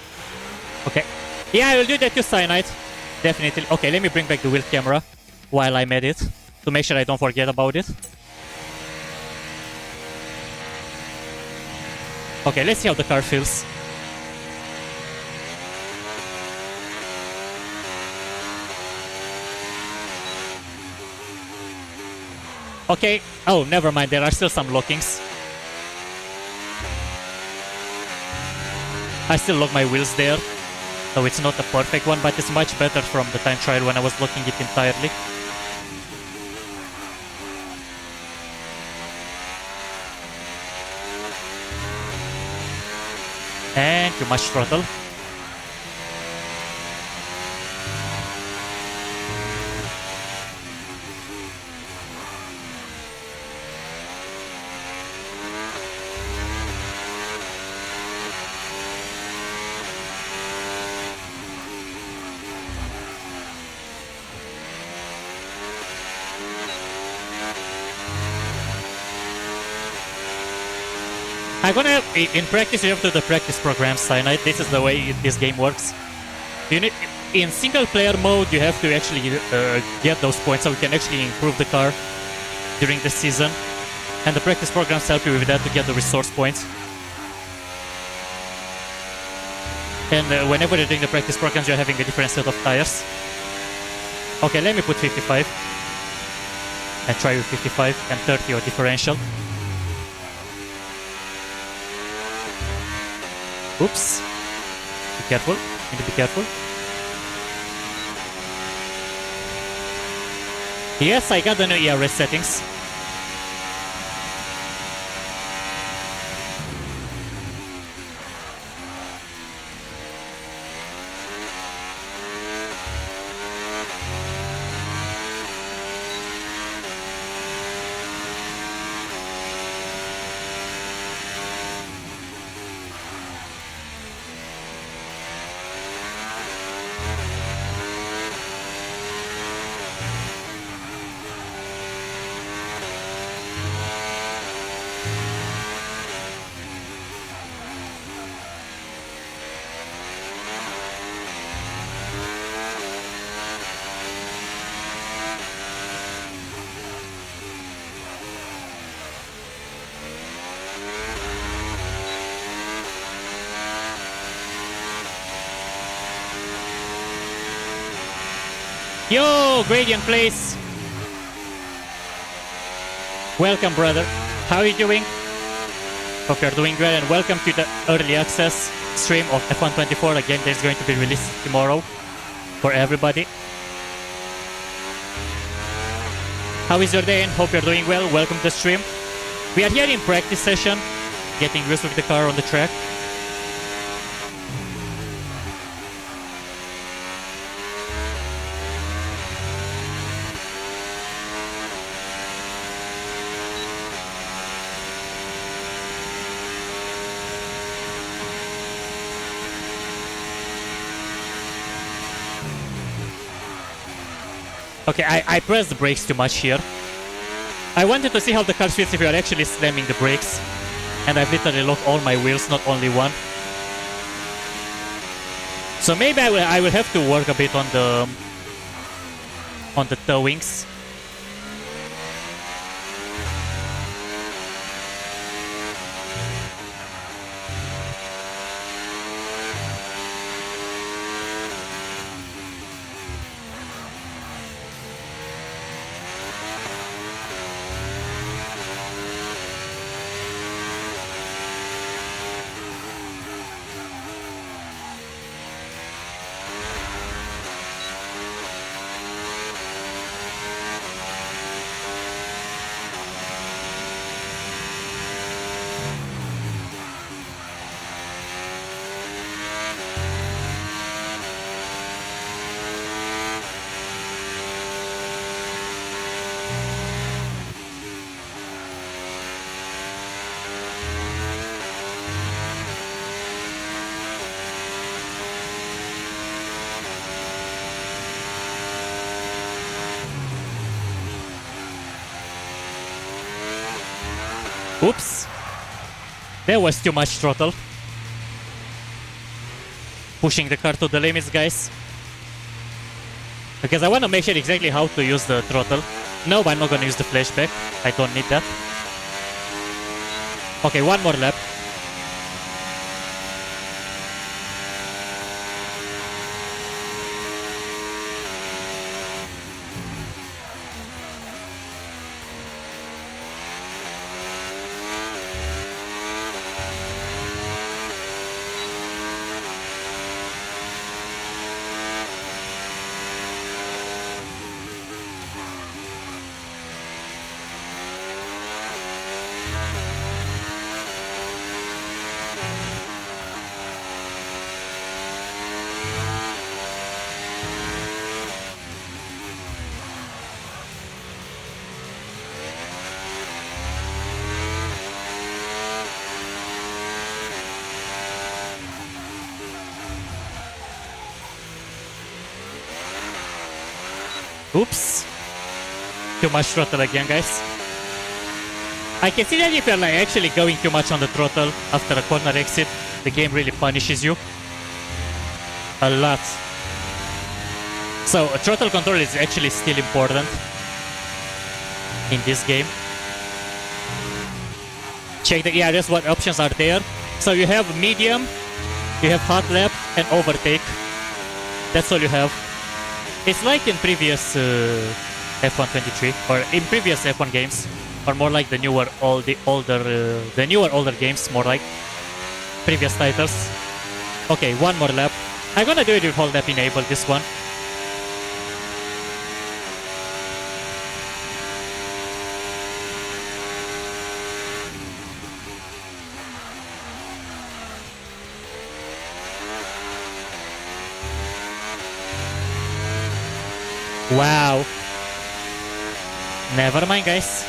Okay. Yeah, I will do that to Cyanide. Definitely. Okay, let me bring back the wheel camera while I'm at it, to make sure I don't forget about it. Okay, let's see how the car feels. Okay, oh, never mind, there are still some lockings. I still lock my wheels there, so it's not a perfect one, but it's much better from the time trial when I was locking it entirely. And too much throttle. I'm gonna, in practice, you have to do the practice program, Cyanide. This is the way this game works. You need, in single player mode, you have to actually get those points so you can actually improve the car during the season. And the practice programs help you with that to get the resource points. And whenever you're doing the practice programs, you're having a different set of tires. Okay, let me put 55. And try with 55 and 30 or differential. Oops. Be careful. Need to be careful. Yes, I got the new ERS settings. Yo, Gradient Place. Welcome, brother. How are you doing? Hope you're doing well, and welcome to the early access stream of F124. Again, there's going to be released tomorrow for everybody. How is your day? And hope you're doing well. Welcome to the stream. We are here in practice session, getting used with the car on the track. Okay, I pressed the brakes too much here. I wanted to see how the car feels if you are actually slamming the brakes. And I've literally locked all my wheels, not only one. So maybe I will have to work a bit on the towings. Oops. There was too much throttle. Pushing the car to the limits, guys. Because I want to make sure exactly how to use the throttle. No, I'm not going to use the flashback. I don't need that. Okay, one more lap. Oops. Too much throttle again, guys. I can see that if you're like actually going too much on the throttle after a corner exit, the game really punishes you. A lot. So throttle control is actually still important in this game. Check the ERS, what options are there. So you have medium, you have hot lap, and overtake. That's all you have. It's like in previous F123 or in previous F1 games, or more like the newer, older games, more like previous titles. Okay, one more lap. I'm gonna do it with whole lap enabled, this one. Wow. Never mind, guys.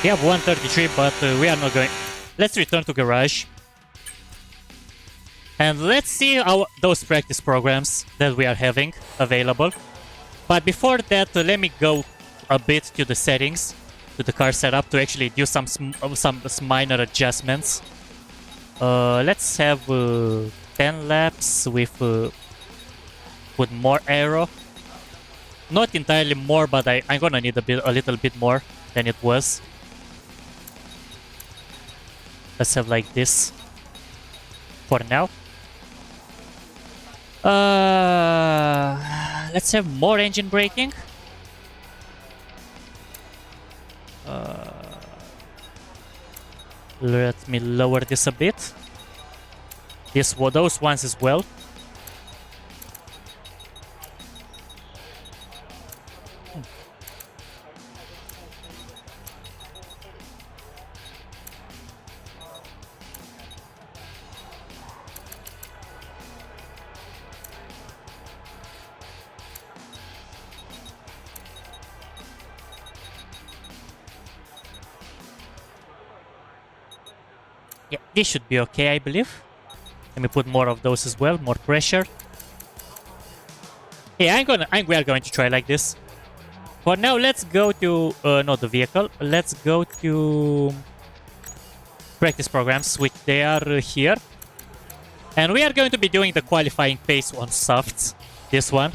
We have 133, but we are not going... Let's return to garage. And let's see those practice programs that we are having available. But before that, let me go a bit to the settings, to the car setup, to actually do some minor adjustments. Let's have 10 laps with more aero. Not entirely more, but I'm gonna need a little bit more than it was. Let's have like this for now. Let's have more engine braking. Let me lower this a bit. Those ones as well. Yeah, this should be okay, I believe. Let me put more of those as well, more pressure. Yeah, we are going to try like this. For now, let's go to not the vehicle. Let's go to practice programs, which they are here. And we are going to be doing the qualifying pace on softs. This one.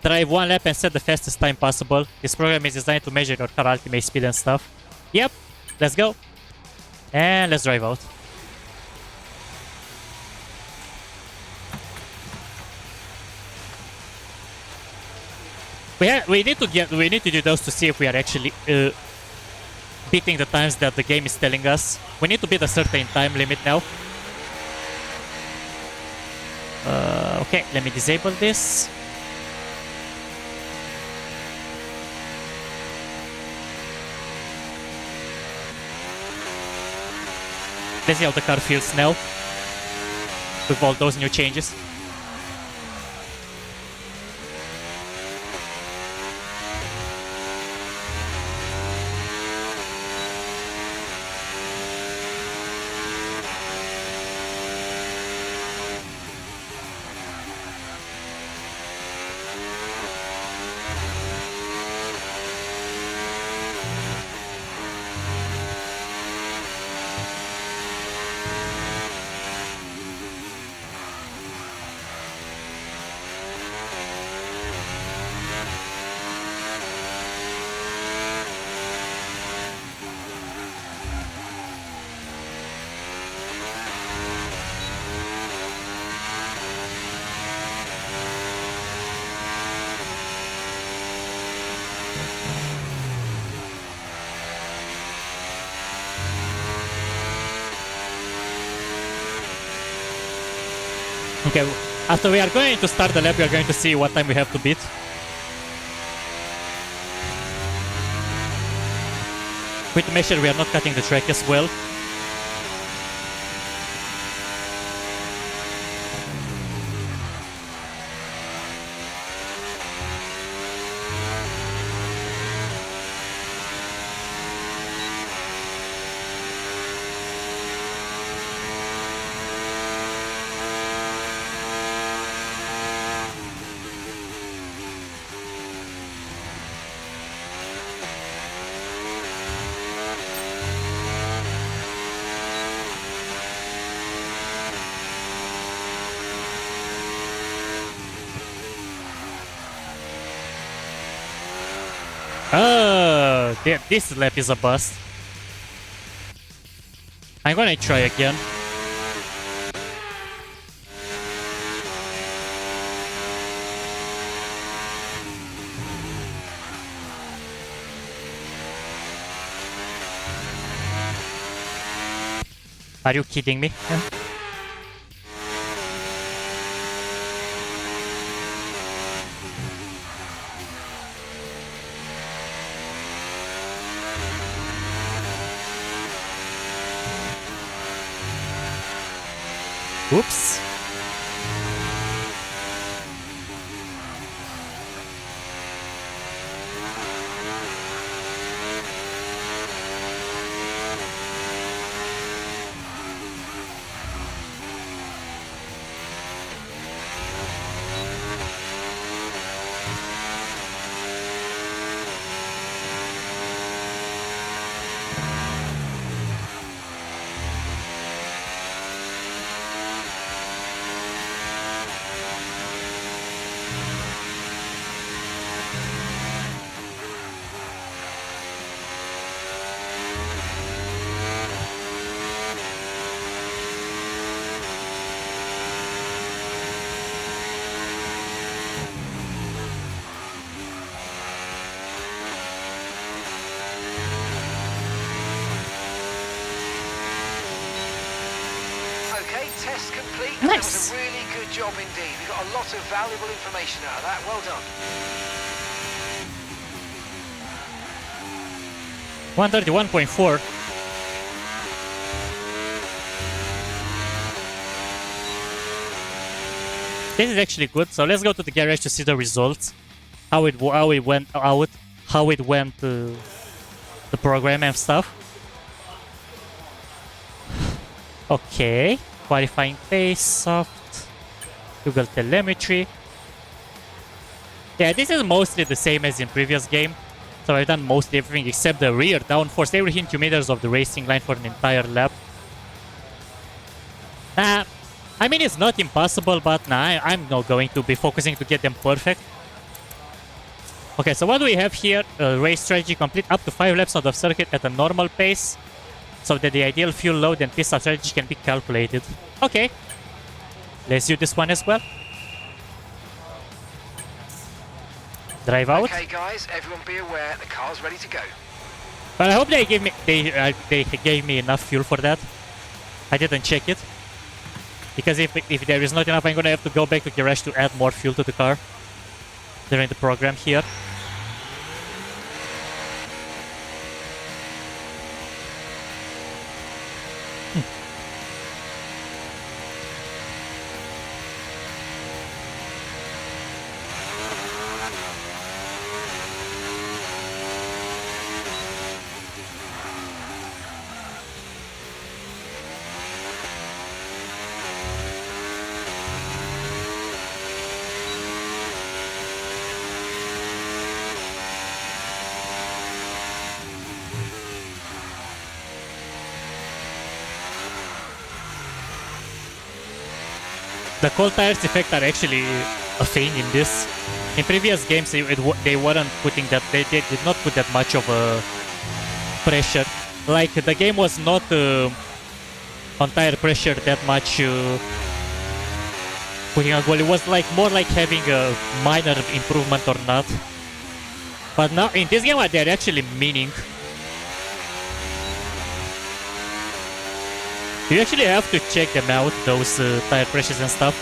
Drive 1 lap and set the fastest time possible. This program is designed to measure your car ultimate speed and stuff. Yep, let's go. And let's drive out. We need to do those to see if we are actually beating the times that the game is telling us. We need to beat a certain time limit now. Okay, let me disable this. Let's see how the car feels now with all those new changes. Okay, after we are going to start the lap, we are going to see what time we have to beat. We need to make sure we are not cutting the track as well. Oh, this lap is a bust. I'm gonna try again. Are you kidding me? Oops. test complete. Nice. That was a really good job indeed. We got a lot of valuable information out of that. Well done. 131.4. This is actually good. So let's go to the garage to see the results. How it went out. How it went the program and stuff. Okay. Qualifying pace, soft. Google telemetry. Yeah, this is mostly the same as in previous game. So I've done mostly everything except the rear downforce. They reached 2 meters of the racing line for an entire lap. I mean, it's not impossible, but nah, I'm not going to be focusing to get them perfect. Okay, so what do we have here? Race strategy complete up to 5 laps of the circuit at a normal pace, so that the ideal fuel load and pit stop strategy can be calculated. Okay, let's do this one as well. Drive out. Okay, guys, everyone be aware the car's ready to go. But I hope they gave me they gave me enough fuel for that. I didn't check it. Because if there is not enough, I'm gonna have to go back to garage to add more fuel to the car during the program here. The cold tires effect are actually a thing in this. In previous games, they weren't putting that. They did not put that much of a pressure. Like the game was not on tire pressure that much. Putting a goal, it was like more like having a minor improvement or not. But now in this game, they're actually meaning. You actually have to check them out, those tire pressures and stuff.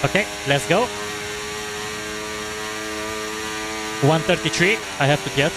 Okay, let's go. 133, I have to get.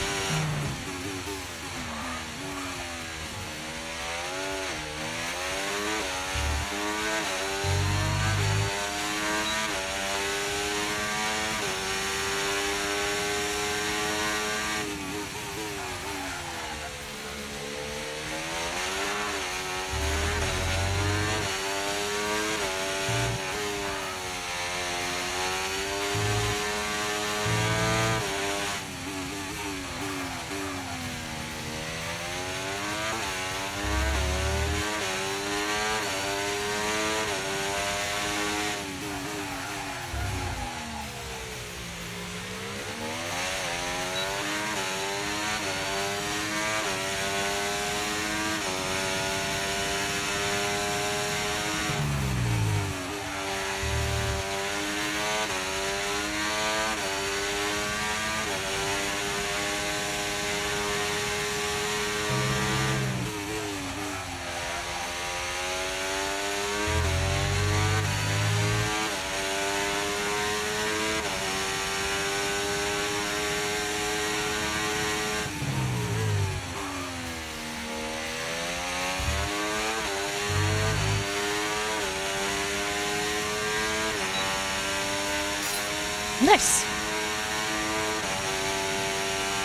Nice.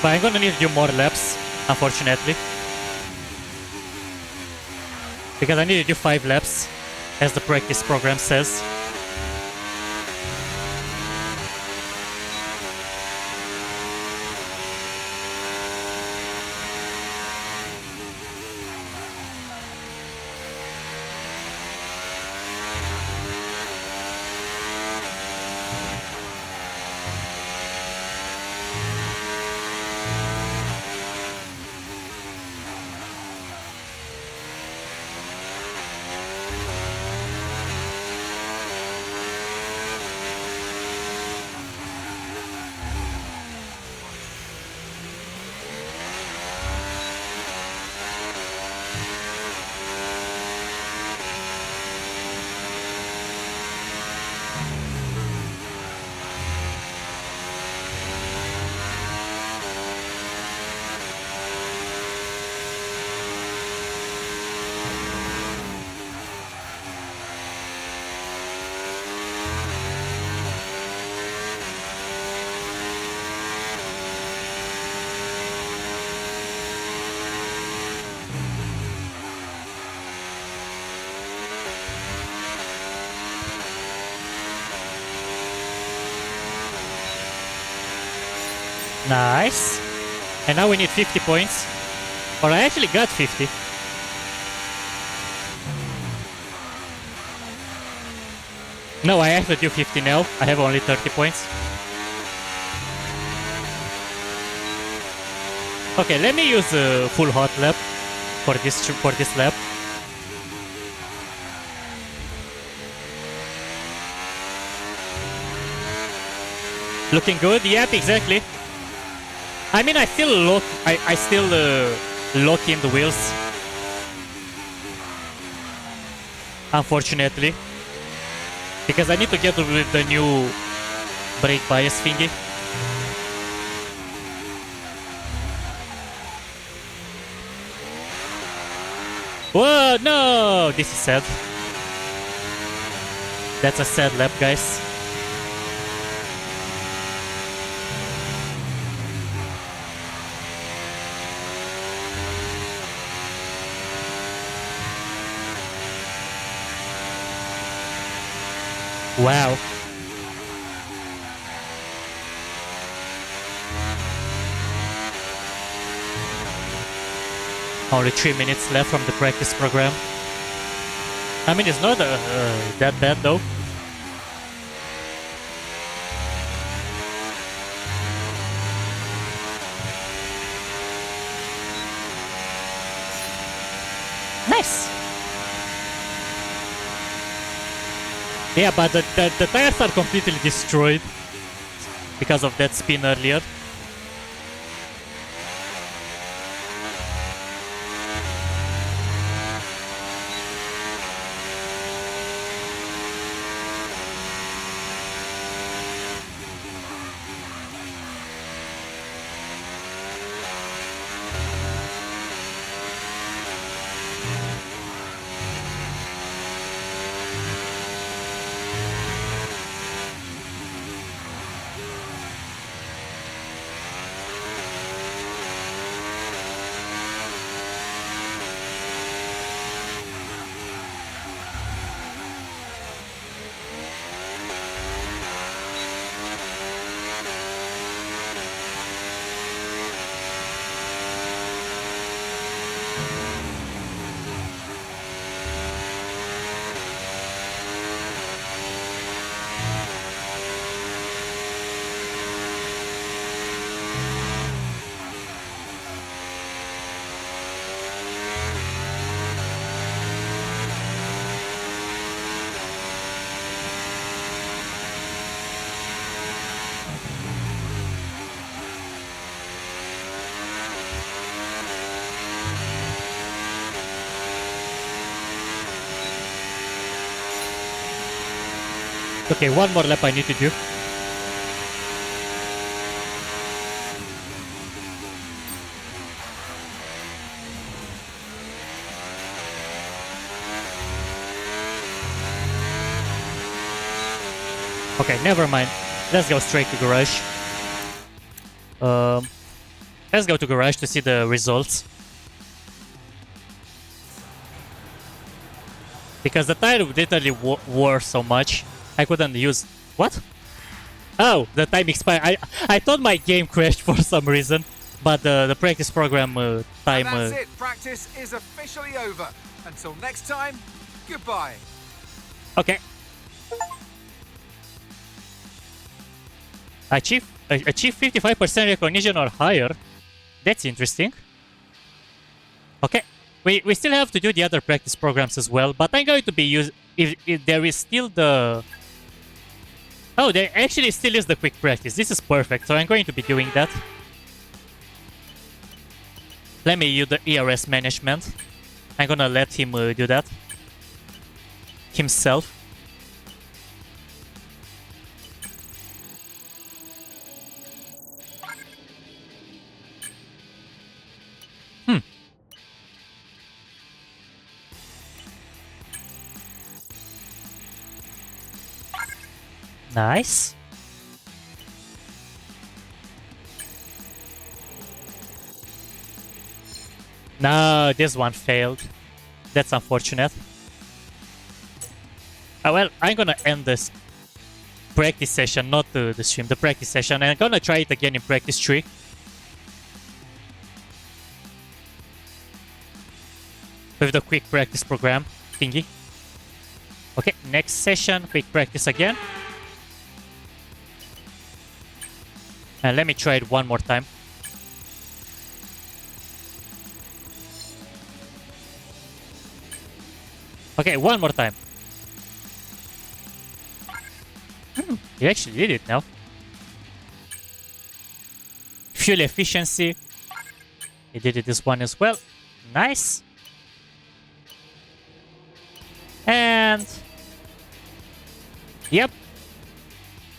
But I'm gonna need to do more laps, unfortunately. Because I need to do 5 laps, as the practice program says. Nice. And now we need 50 points. Or I actually got 50. No, I have to do 50 now. I have only 30 points. Okay, let me use a full hot lap for this lap. Looking good? Yep, exactly. I mean, I still lock in the wheels. Unfortunately. Because I need to get with the new brake bias thingy. Whoa, no! This is sad. That's a sad lap, guys. Wow. Only 3 minutes left from the practice program. I mean, it's not that bad though. Nice! Yeah, but the tires are completely destroyed because of that spin earlier. Okay, one more lap I need to do. Okay, never mind. Let's go straight to garage. Let's go to garage to see the results. Because the tire literally wore so much, I couldn't use... What? Oh, the time expired. I thought my game crashed for some reason, but the practice program time... And that's it. Practice is officially over. Until next time, goodbye. Okay. Achieve 55% recognition or higher. That's interesting. Okay. We still have to do the other practice programs as well, but I'm going to be using... If there is still the... Oh, there actually still is the quick practice. This is perfect, so I'm going to be doing that. Let me use the ERS management. I'm gonna let him do that. Himself. Nice. No, this one failed. That's unfortunate. Oh, well, I'm gonna end this. practice session, not the stream, the practice session. And I'm gonna try it again in practice 3. With the quick practice program thingy. Okay, next session, quick practice again. And let me try it one more time. Okay, one more time. You actually did it now. Fuel efficiency. You did it this one as well. Nice. And... Yep.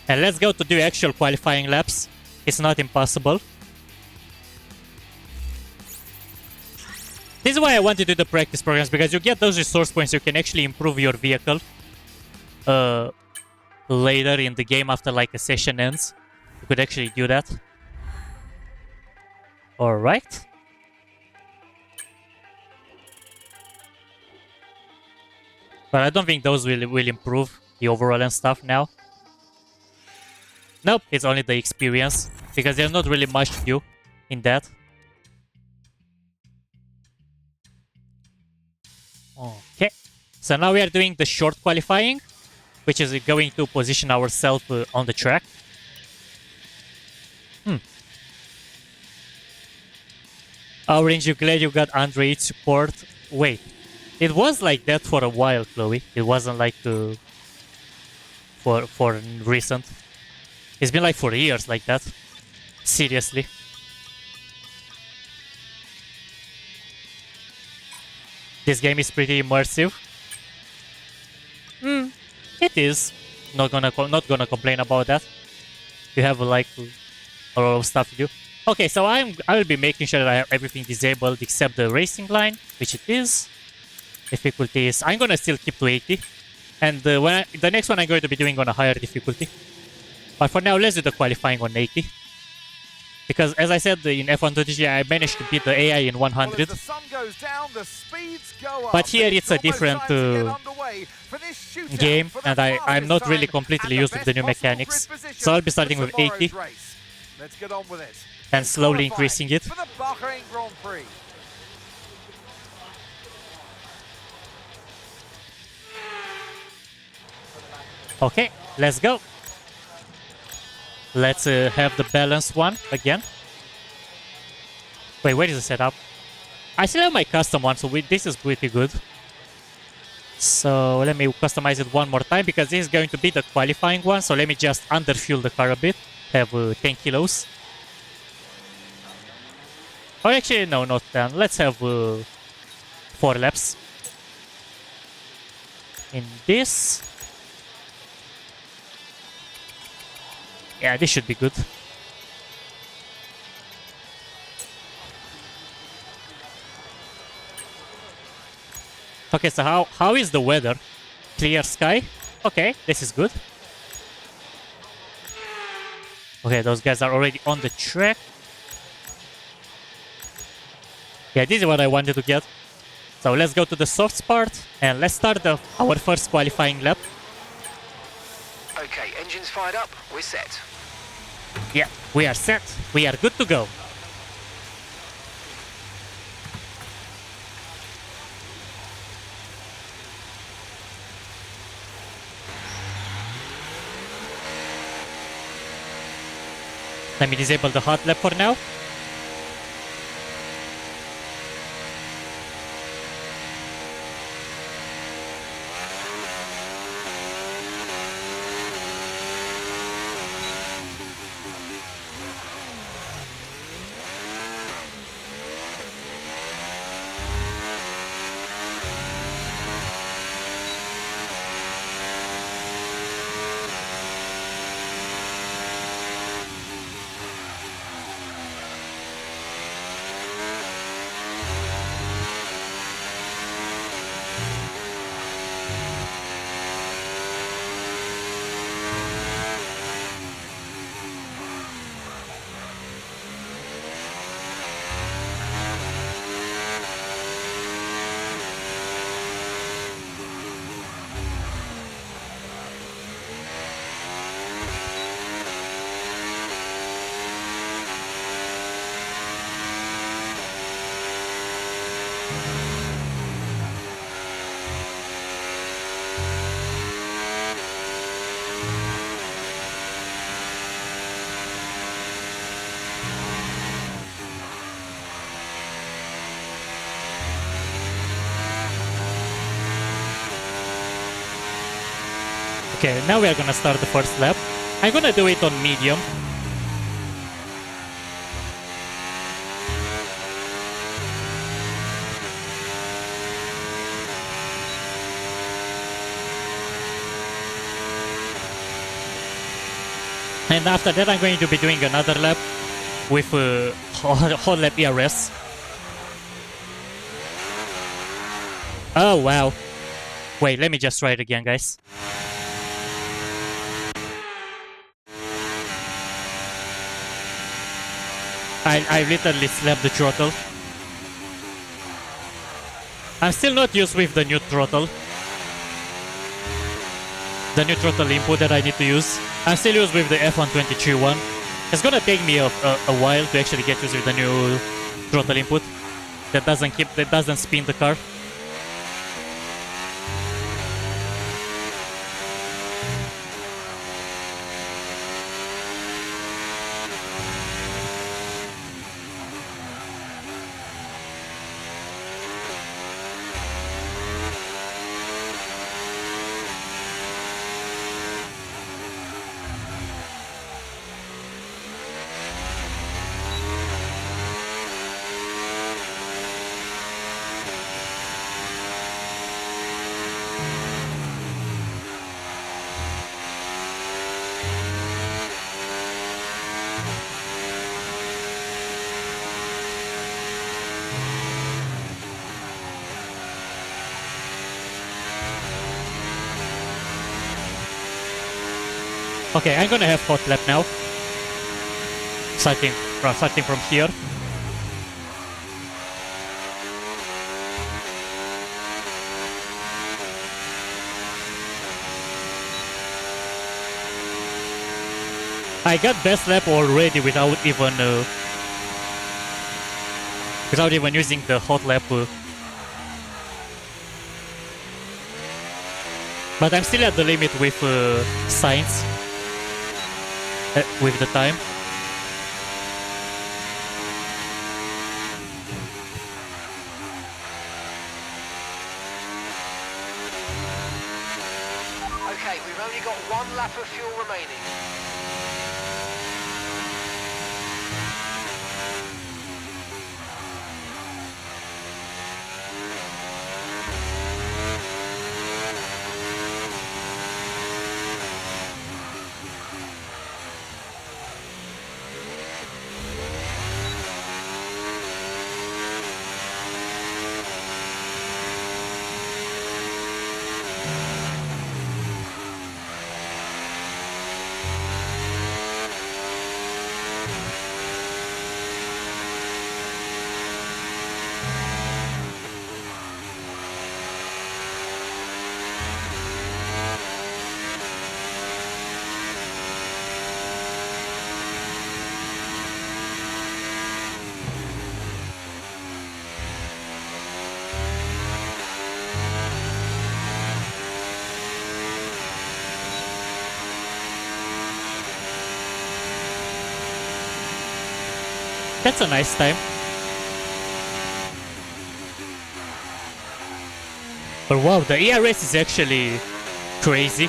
And let's go to do actual qualifying laps. It's not impossible. This is why I want to do the practice programs, because you get those resource points, you can actually improve your vehicle later in the game after like a session ends. You could actually do that. Alright. But I don't think those will improve the overall and stuff now. Nope, it's only the experience, because there's not really much to do in that. Okay, so now we are doing the short qualifying, which is going to position ourselves on the track. Orange, you're glad you got Android support. Wait, it was like that for a while, Chloe. It wasn't like for recent. It's been like for years like that. Seriously. This game is pretty immersive. It is. Not gonna complain about that. You have like a lot of stuff to do. Okay, so I will be making sure that I have everything disabled except the racing line, which it is. Difficulty is I'm gonna still keep to 80, and the next one I'm going to be doing on a higher difficulty. But for now, let's do the qualifying on 80. Because as I said in F123, I managed to beat the AI in 100. But here it's a different game, and I'm not really completely used to the new mechanics. So I'll be starting with 80 and slowly increasing it. Okay, let's go. Let's have the balanced one again. Wait, where is the setup? I still have my custom one, so this is pretty good. So let me customize it one more time, because this is going to be the qualifying one. So let me just underfuel the car a bit. Have 10 kilos. Oh, actually, no, not 10. Let's have 4 laps. In this. Yeah, this should be good. Okay, so how is the weather? Clear sky? Okay, this is good. Okay, those guys are already on the track. Yeah, this is what I wanted to get. So let's go to the softs part and let's start our first qualifying lap. Okay, engines fired up, we're set. Yeah, we are set. We are good to go. Let me disable the hot lap for now. Okay, now we are gonna start the first lap. I'm gonna do it on medium. And after that I'm going to be doing another lap with whole lap ERS. Oh wow. Wait, let me just try it again, guys. I literally slapped the throttle. I'm still not used with the new throttle. The new throttle input that I need to use. I'm still used with the F123 one. It's gonna take me a while to actually get used with the new throttle input. That doesn't spin the car. Okay, I'm gonna have hot lap now. Starting from here. I got best lap already without even using the hot lap. But I'm still at the limit with science. With the time. Okay, we've only got one lap of fuel remaining. That's a nice time. But wow, the ERS is actually crazy.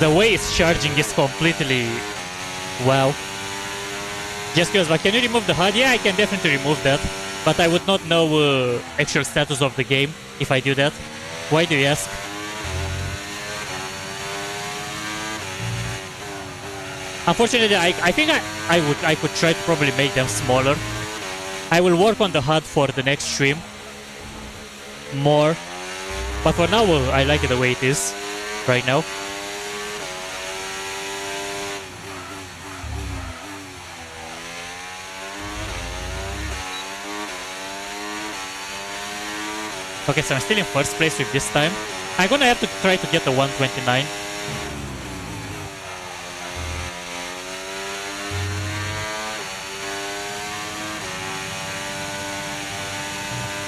The way it's charging is completely... wow. Just because, but can you remove the HUD? Yeah, I can definitely remove that. But I would not know actual status of the game if I do that. Why do you ask? Unfortunately, I think I could try to probably make them smaller. I will work on the HUD for the next stream more. But for now, I like it the way it is right now. Okay, so I'm still in first place with this time. I'm gonna have to try to get the 129.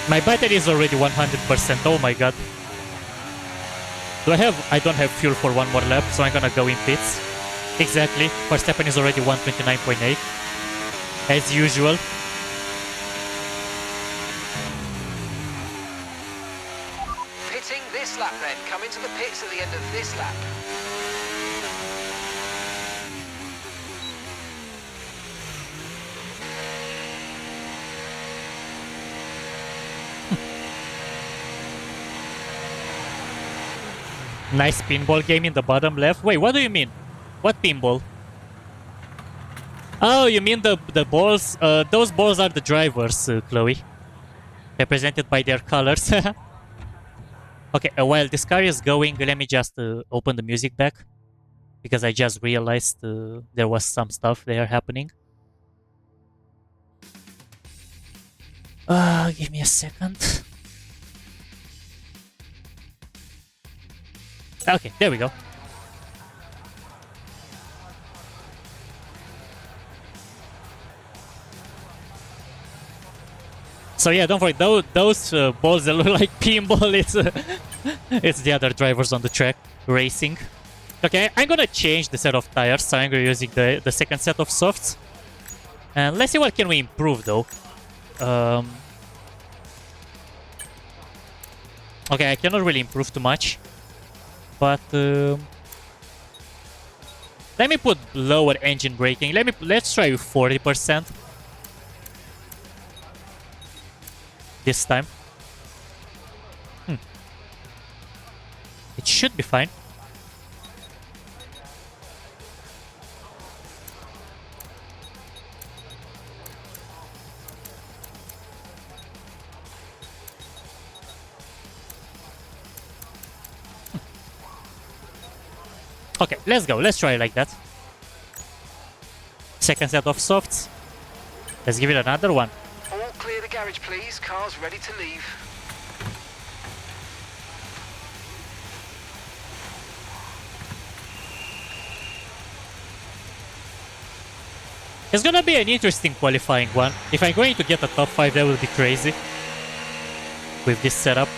My battery is already 100%. Oh my god. I don't have fuel for one more lap, so I'm gonna go in pits. Exactly. Verstappen is already 129.8. As usual. Pitting this lap then, coming to the pits at the end of this lap. Nice pinball game in the bottom left. Wait, what do you mean? What pinball? Oh, you mean the balls? Those balls are the drivers, Chloe. Represented by their colors. Okay, while this car is going, let me just open the music back. Because I just realized there was some stuff there happening. Give me a second. Okay, there we go. So yeah, don't forget those balls that look like pinball. It's the other drivers on the track racing. Okay, I'm gonna change the set of tires. So I'm gonna using the second set of softs. And let's see what can we improve though. Okay, I cannot really improve too much. But let me put lower engine braking. Let's try with 40% this time. It should be fine. Okay, let's go. Let's try it like that. Second set of softs. Let's give it another one. All clear the garage, please. Car's ready to leave. It's gonna be an interesting qualifying one. If I'm going to get a top 5, that will be crazy. With this setup.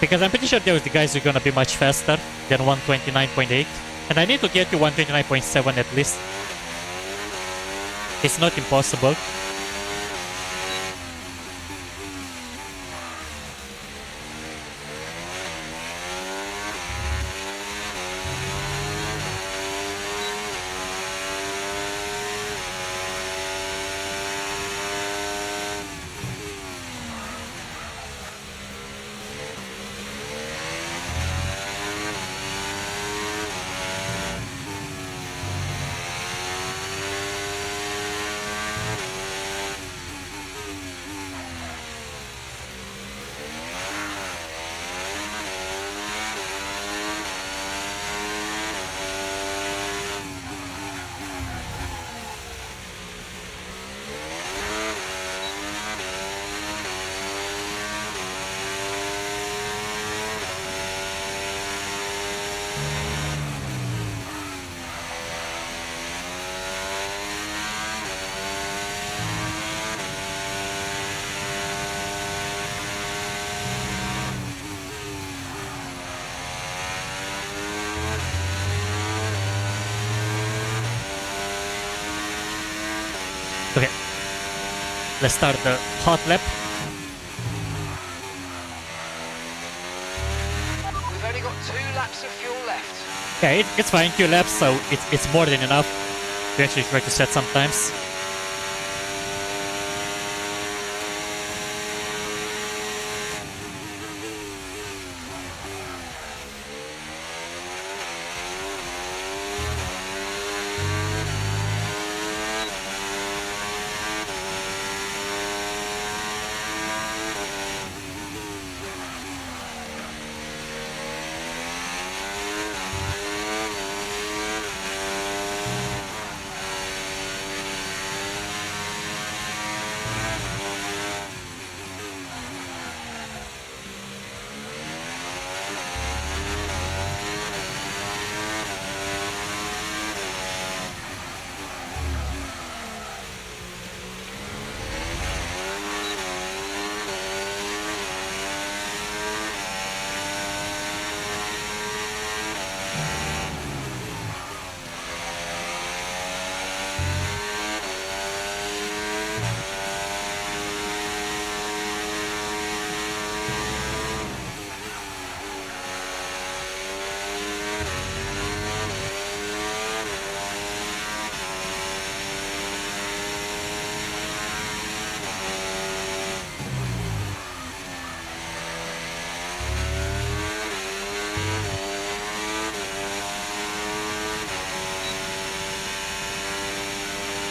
Because I'm pretty sure those guys are gonna be much faster than 129.8. And I need to get to 129.7 at least. It's not impossible. Okay. Let's start the hot lap. We've only got 2 laps of fuel left. Okay, it's fine, 2 laps, so it's more than enough. We actually try to set sometimes.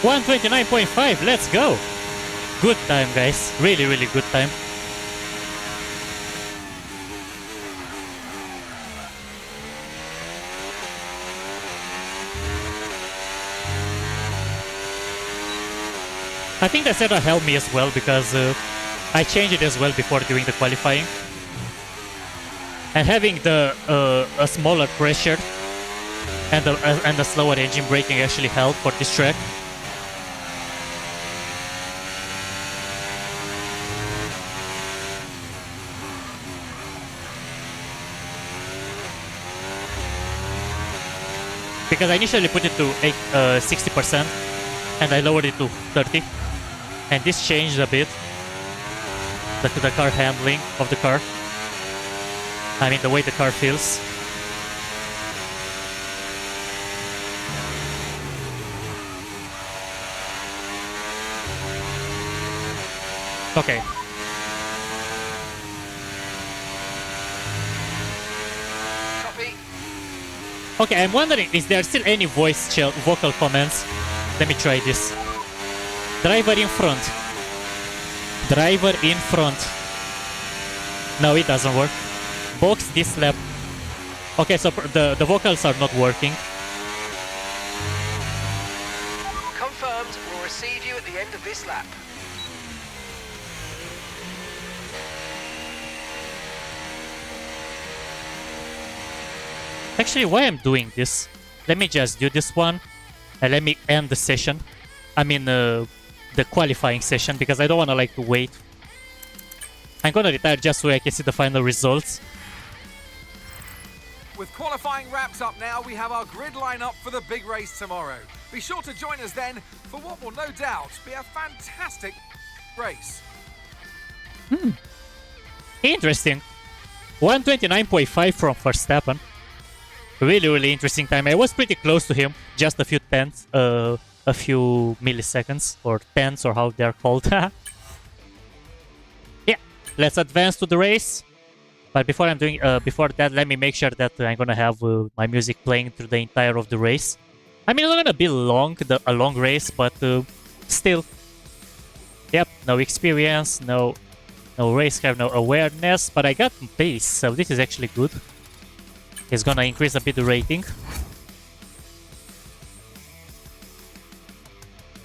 129.5, let's go. Good time, guys. Really, really good time. I think that setup helped me as well because I changed it as well before doing the qualifying. And having the a smaller pressure and the slower engine braking actually helped for this track. Because I initially put it to 60% and I lowered it to 30%. And this changed a bit the car handling of the car. I mean, the way the car feels. Okay. Copy. Okay, I'm wondering, is there still any vocal comments? Let me try this. Driver in front. Driver in front. No, it doesn't work. Box this lap. Okay, so the vocals are not working. Confirmed. We'll receive you at the end of this lap. Actually, why I'm doing this? Let me just do this one. And let me end the session. I mean, the qualifying session, because I don't want to like to wait. I'm gonna retire just so I can see the final results. With qualifying wrapped up now, we have our grid lineup for the big race tomorrow. Be sure to join us then for what will no doubt be a fantastic race. Interesting. 129.5 from Verstappen. Really, really interesting time. I was pretty close to him, just a few tenths, a few milliseconds, or tenths, or how they're called. Yeah, let's advance to the race. But before I'm doing, before that, let me make sure that I'm gonna have my music playing through the entire of the race. I mean, it's not gonna be long, a long race, but still. Yep, no experience, no race car, no awareness, but I got pace, so this is actually good. It's gonna increase a bit the rating.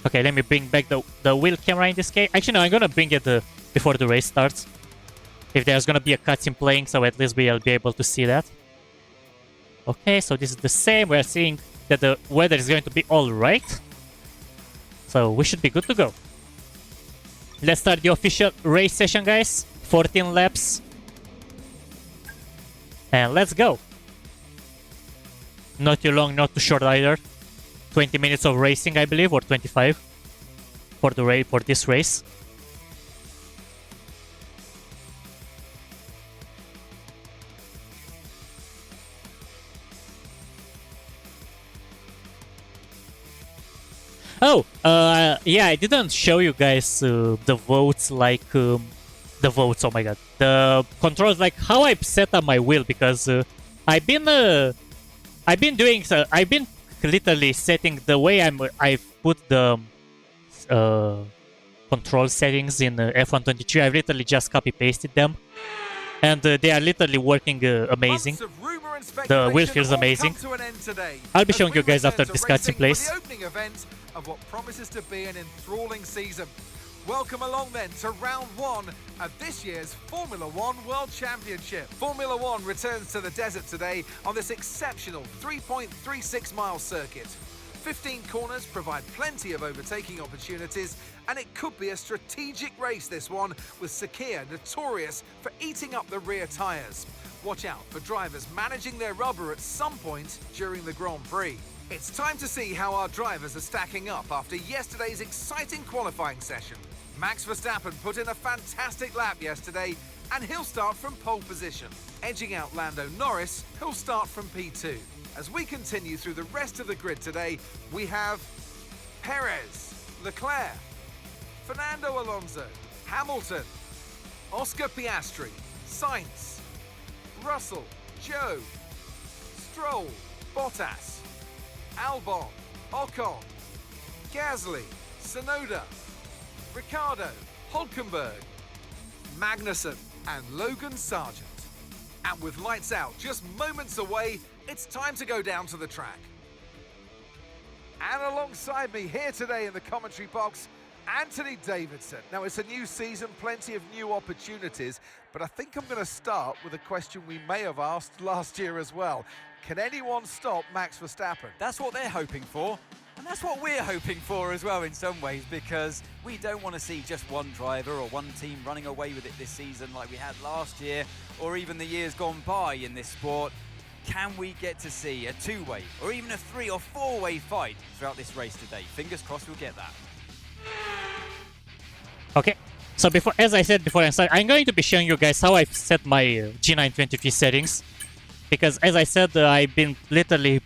Okay, let me bring back the wheel camera in this case. Actually, no, I'm gonna bring it before the race starts. If there's gonna be a cutscene playing, so at least we'll be able to see that. Okay, so this is the same. We're seeing that the weather is going to be alright. So we should be good to go. Let's start the official race session, guys. 14 laps. And let's go. Not too long, not too short either. 20 minutes of racing, I believe, or 25 for this race. Oh, yeah, I didn't show you guys the votes, like the votes. Oh my god, the controls, like how I set up my wheel, because I've been literally setting the way I've put the control settings in F123. I've literally just copy pasted them, and they are literally working amazing. The wheel feels amazing. I'll be showing you guys after this cutscene plays. The opening event of what promises to be an enthralling season. Welcome along then to round one of this year's Formula One World Championship. Formula One returns to the desert today on this exceptional 3.36 mile circuit. 15 corners provide plenty of overtaking opportunities, and it could be a strategic race, this one, with Sakhir notorious for eating up the rear tyres. Watch out for drivers managing their rubber at some point during the Grand Prix. It's time to see how our drivers are stacking up after yesterday's exciting qualifying session. Max Verstappen put in a fantastic lap yesterday, and he'll start from pole position, edging out Lando Norris, who'll start from P2. As we continue through the rest of the grid today, we have Perez, Leclerc, Fernando Alonso, Hamilton, Oscar Piastri, Sainz, Russell, Joe, Stroll, Bottas, Albon, Ocon, Gasly, Sonoda, Ricciardo, Hulkenberg, Magnussen and Logan Sargent. And with lights out just moments away, it's time to go down to the track. And alongside me here today in the commentary box, Anthony Davidson. Now, it's a new season, plenty of new opportunities, but I think I'm going to start with a question we may have asked last year as well. Can anyone stop Max Verstappen? That's what they're hoping for, and that's what we're hoping for as well in some ways, because we don't want to see just one driver or one team running away with it this season like we had last year, or even the years gone by in this sport. Can we get to see a two-way or even a three- or four-way fight throughout this race today? Fingers crossed we'll get that. Okay, so as I said before I start, I'm going to be showing you guys how I've set my G923 settings. Because as I said, I've been literally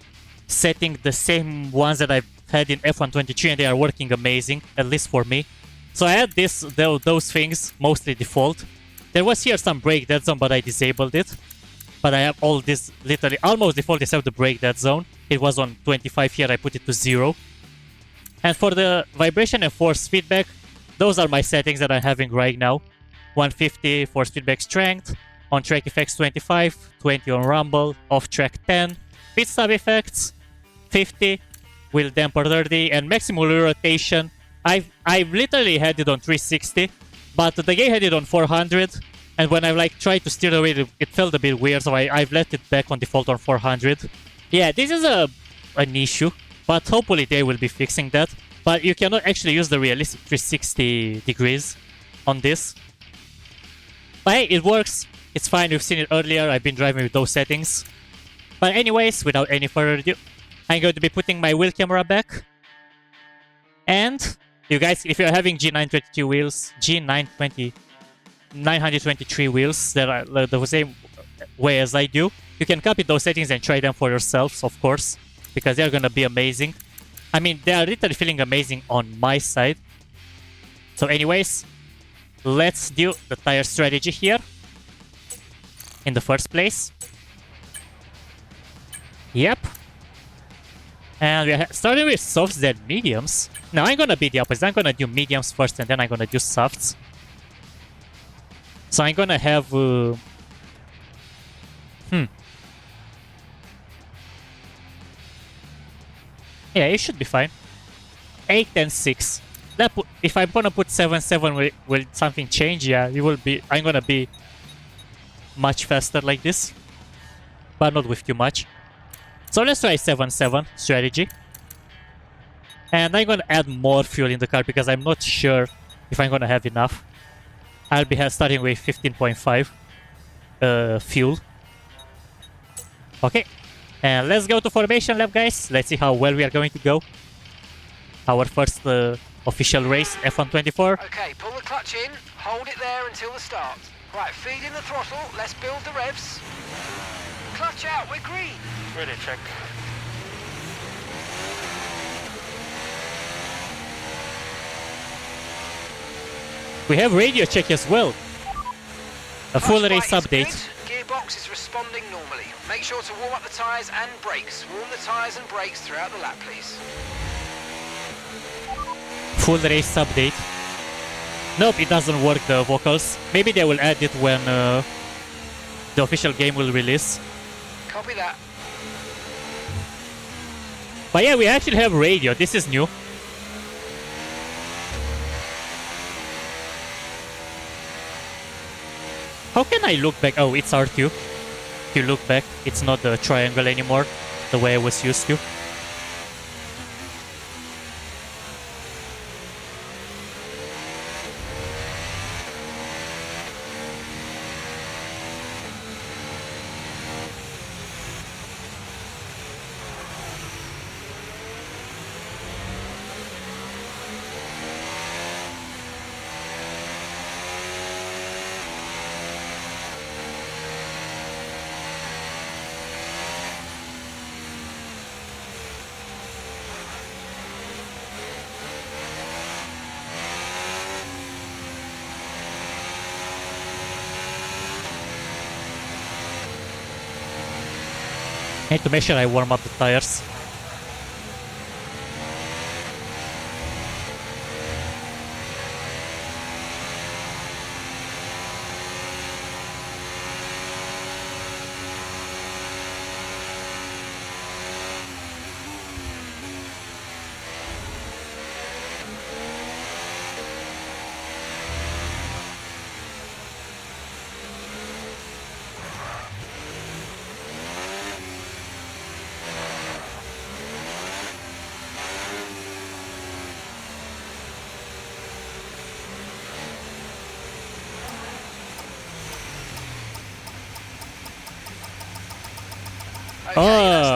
setting the same ones that I've had in F123 and they are working amazing, at least for me. So I had those things mostly default. There was here some brake dead zone, but I disabled it. But I have all this literally almost default except the brake dead zone. It was on 25 here, I put it to 0. And for the vibration and force feedback, those are my settings that I'm having right now. 150 force feedback strength, on track effects 25, 20 on rumble, off track 10, pit stop effects 50, wheel damper 30, and maximum wheel rotation. I've literally had it on 360, but the game had it on 400. And when I tried to steer away, it felt a bit weird, so I've left it back on default on 400. Yeah, this is an issue, but hopefully they will be fixing that. But you cannot actually use the realistic 360 degrees on this. But hey, it works. It's fine. We've seen it earlier. I've been driving with those settings. But anyways, without any further ado, I'm going to be putting my wheel camera back. And you guys, if you're having G922 wheels, G923 wheels that are the same way as I do, you can copy those settings and try them for yourselves, of course, because they're gonna be amazing. I mean, they are literally feeling amazing on my side. So anyways, let's do the tire strategy here in the first place. Yep. And we're starting with softs then mediums. Now I'm gonna be the opposite. I'm gonna do mediums first and then I'm gonna do softs. So I'm gonna have... Yeah, it should be fine. 8 and 6. If I'm gonna put 7-7, will something change? Yeah, it will be. I'm gonna be much faster like this, but not with too much. So let's try 7-7 strategy. And I'm gonna add more fuel in the car because I'm not sure if I'm gonna have enough. I'll be starting with 15.5 fuel. Okay. And let's go to formation lap, guys. Let's see how well we are going to go. Our first official race, F124. Okay, pull the clutch in, hold it there until the start. Right, feed in the throttle, let's build the revs. Clutch out, we're green. Ready, check. We have radio check as well. A full race update. Good. Gearbox is responding normally. Make sure to warm up the tyres and brakes. Warm the tyres and brakes throughout the lap, please. Full race update. Nope, it doesn't work, the vocals. Maybe they will add it when the official game will release. Copy that. But yeah, we actually have radio. This is new. How can I look back? Oh, it's R2. If you look back, it's not the triangle anymore, the way I was used to. I need to make sure I warm up the tires.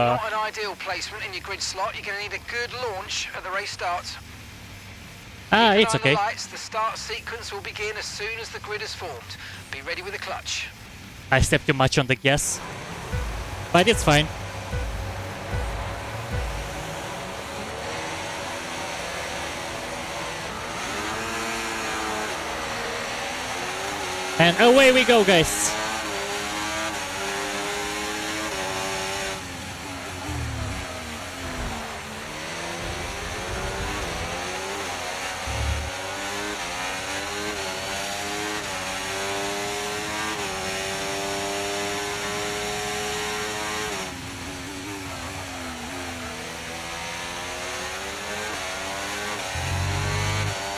Not an ideal placement in your grid slot. You're going to need a good launch at the race starts. It's Keep an eye on okay. the lights. The start sequence will begin as soon as the grid is formed. Be ready with the clutch. I stepped too much on the gas. But it's fine. And away we go, guys.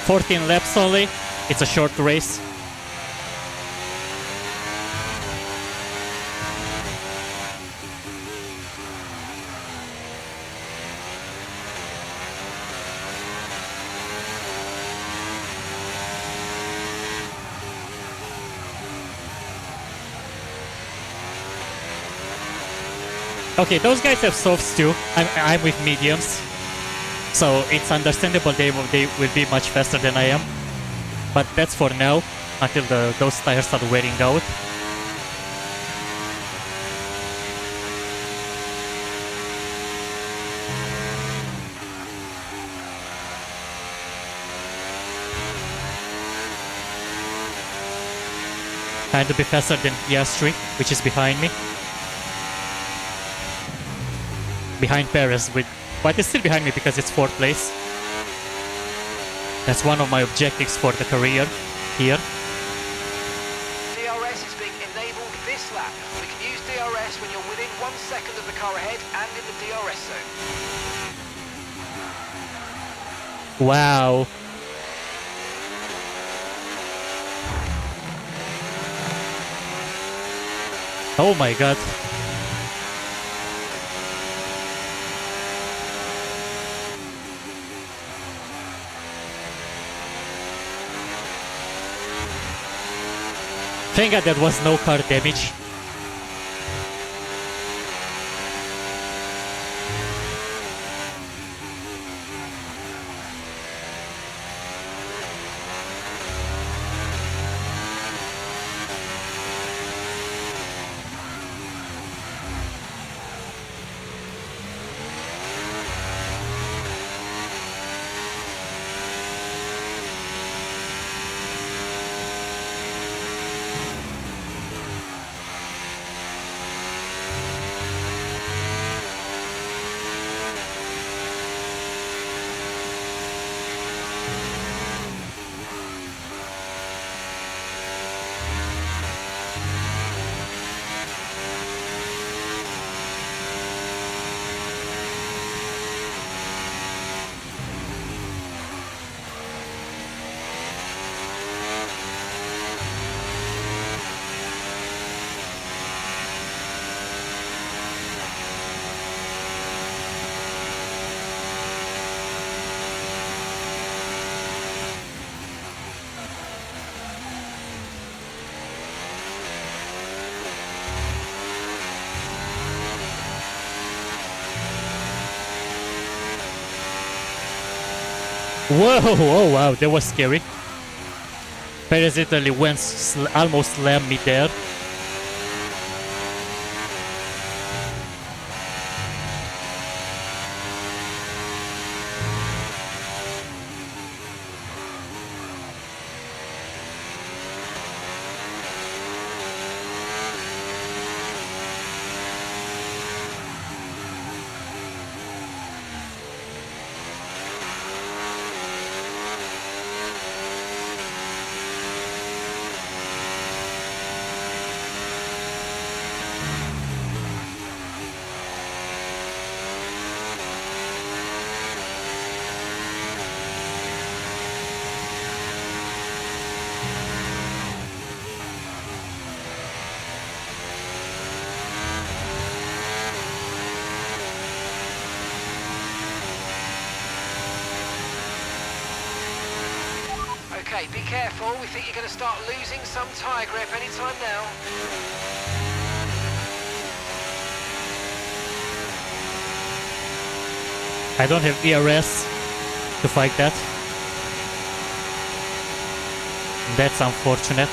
"14 laps only. It's a short race." Okay, those guys have softs too. I'm with mediums, so it's understandable they will be much faster than I am. But that's for now, until those tires start wearing out. Trying to be faster than ERS3, which is behind me. Behind Perez, but it's still behind me because it's 4th place. That's one of my objectives for the career here. DRS is being enabled this lap. We can use DRS when you're within 1 second of the car ahead and in the DRS zone. Wow. Oh my god. Thank God there was no car damage. Whoa, oh wow, that was scary. Perez literally went, almost slammed me there. Okay, be careful. We think you're going to start losing some tyre grip anytime now. I don't have ERS to fight that. That's unfortunate.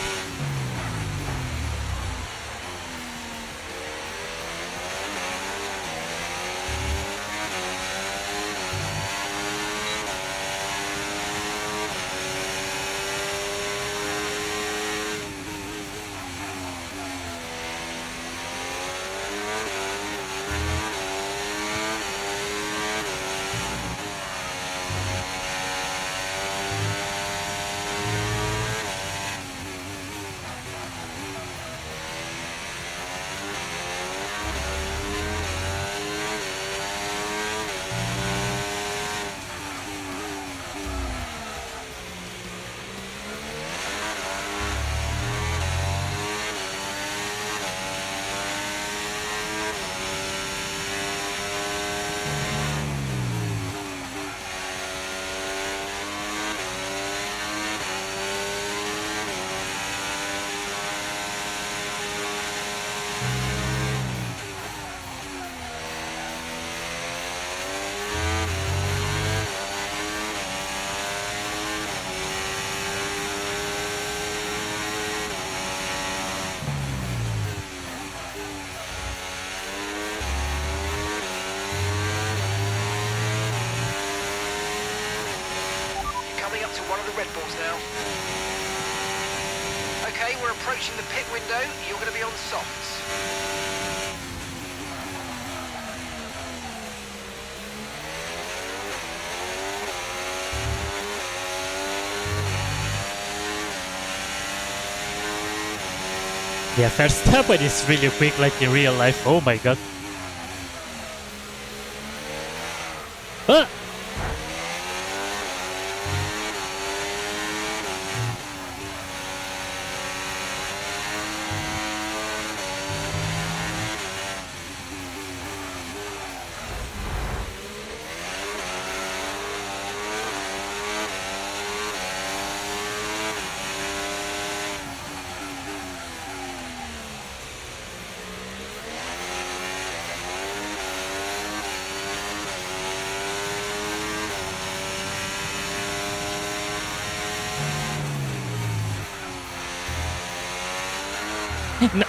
To one of the Red Bulls now. Okay, we're approaching the pit window. You're going to be on softs. Yeah, Verstappen is really quick like in real life. Oh my god. Ah!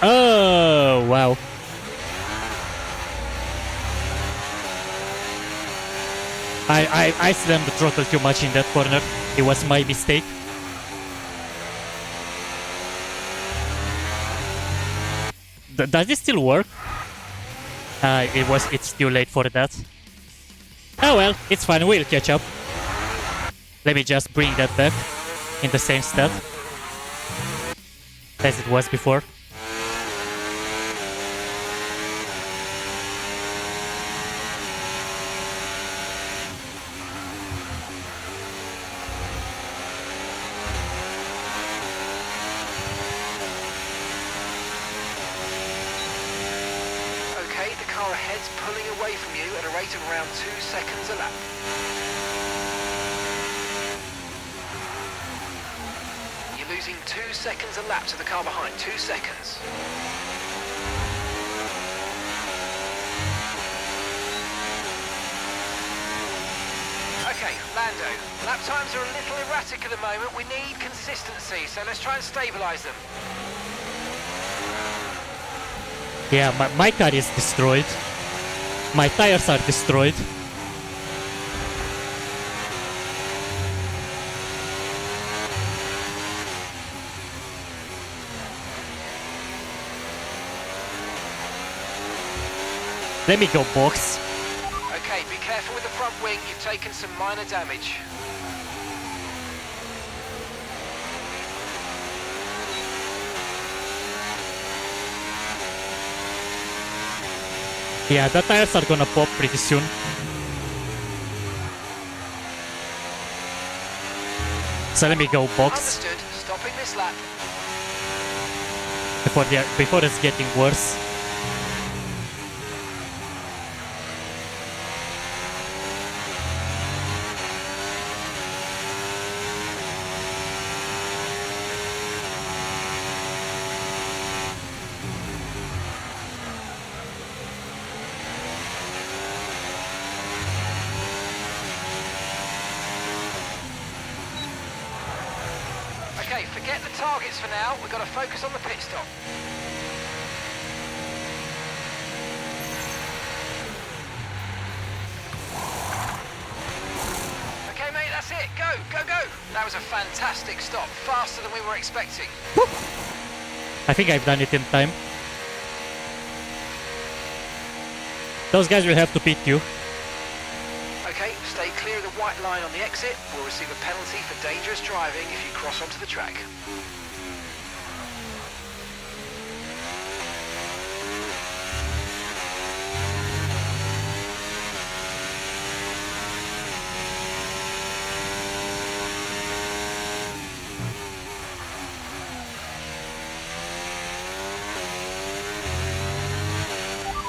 Oh, wow. I slammed the throttle too much in that corner. It was my mistake. Does it still work? It's too late for that. Oh well, it's fine, we'll catch up. Let me just bring that back in the same stat as it was before. Around 2 seconds a lap. You're losing 2 seconds a lap to the car behind. 2 seconds. Okay, Lando. Lap times are a little erratic at the moment. We need consistency, so let's try and stabilize them. Yeah, my car is destroyed. My tires are destroyed. Let me go, box. Okay, be careful with the front wing. You've taken some minor damage. Yeah, the tires are gonna pop pretty soon. So let me go box. Understood. Stopping this lap. Before it's getting worse. Okay, forget the targets for now. We've got to focus on the pit stop. Okay, mate, that's it. Go, go, go. That was a fantastic stop. Faster than we were expecting. I think I've done it in time. Those guys will have to pit you. Okay, stay clear of the white line on the exit. We'll receive a penalty for dangerous driving if you cross onto the track.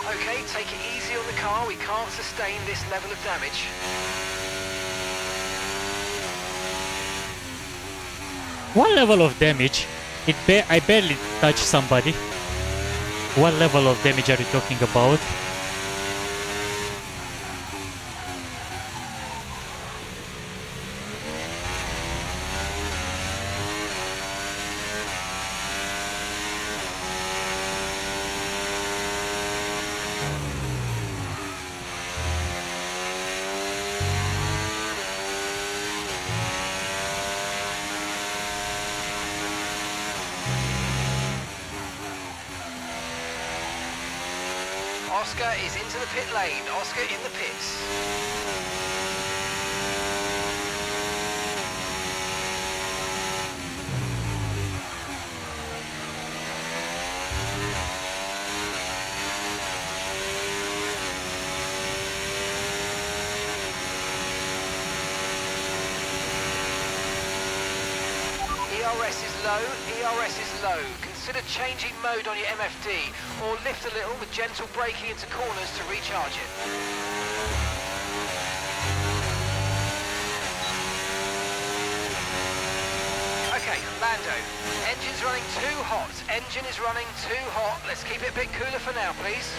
Okay, take it easy on the car. We can't sustain this level of damage. What level of damage? I barely touched somebody. What level of damage are you talking about? Oscar is into the pit lane. Oscar in the pits. ERS is low, ERS is low. Consider changing mode on your MFD or lift a little with gentle braking into corners to recharge it. Okay, Lando. Engine's running too hot. Engine is running too hot. Let's keep it a bit cooler for now, please.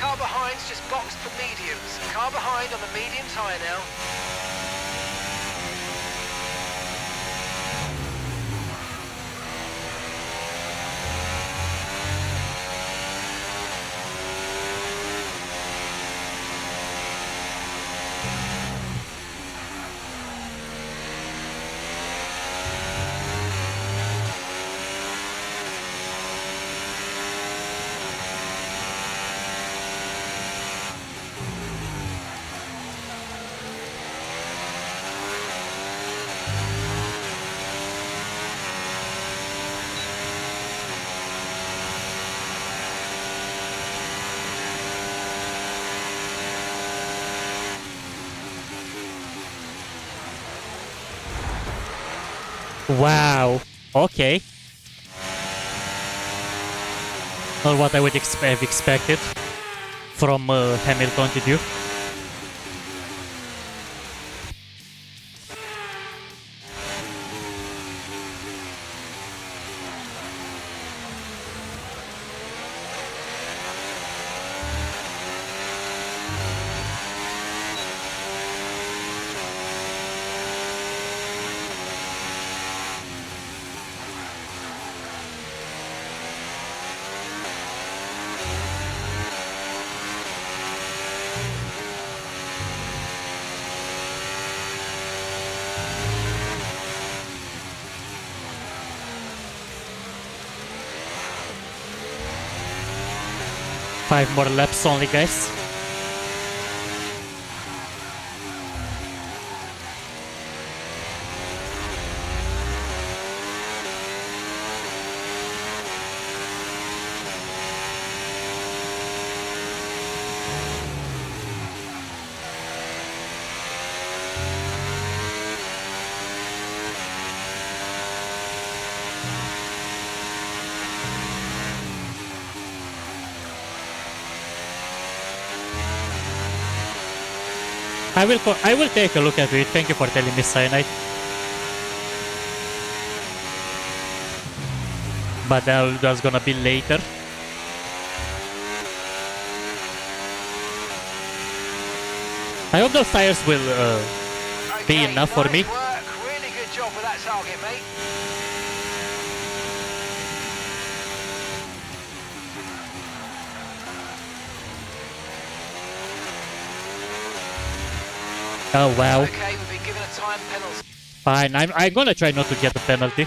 Car behind's just boxed for mediums. Car behind on the medium tyre now. Wow. Okay. Not what I would have expected from Hamilton, did you? Five more laps only, guys. I will take a look at it. Thank you for telling me, Cyanide. But that's gonna be later. I hope those tires will be enough for me. Work. Really good job with that target, mate. Oh wow. Okay, we've been given a time penalty. Fine, I'm gonna try not to get a penalty.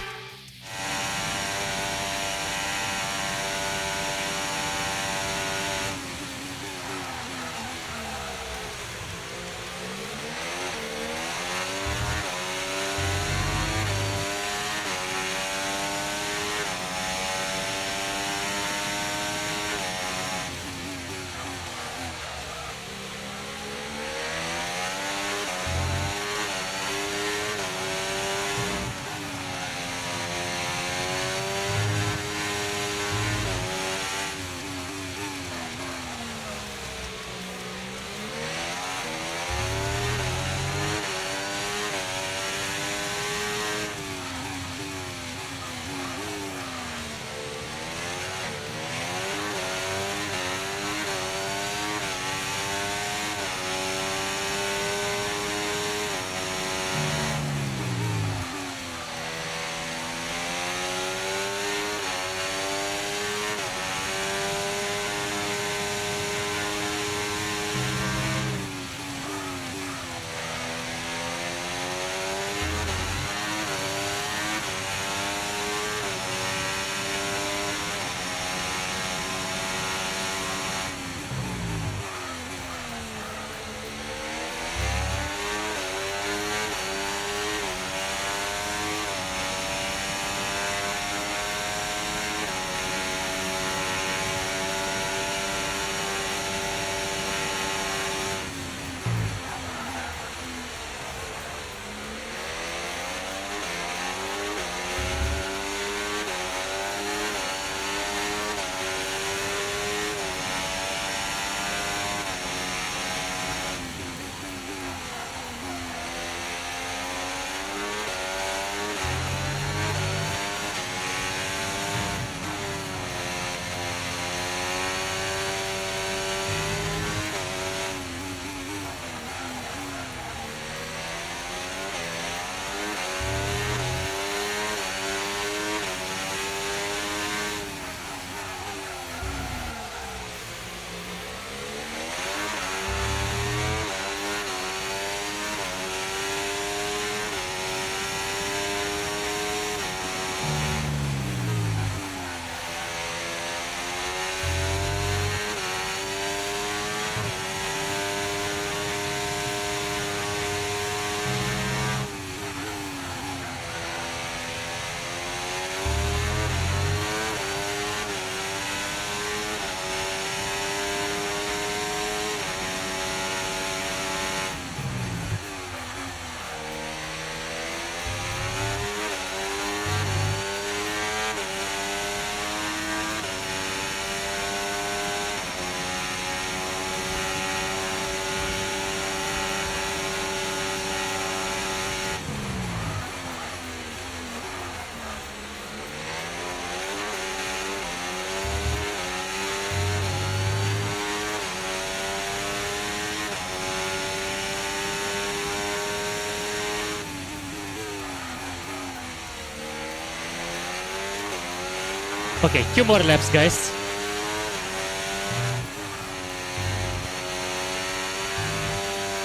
Okay, 2 more laps, guys.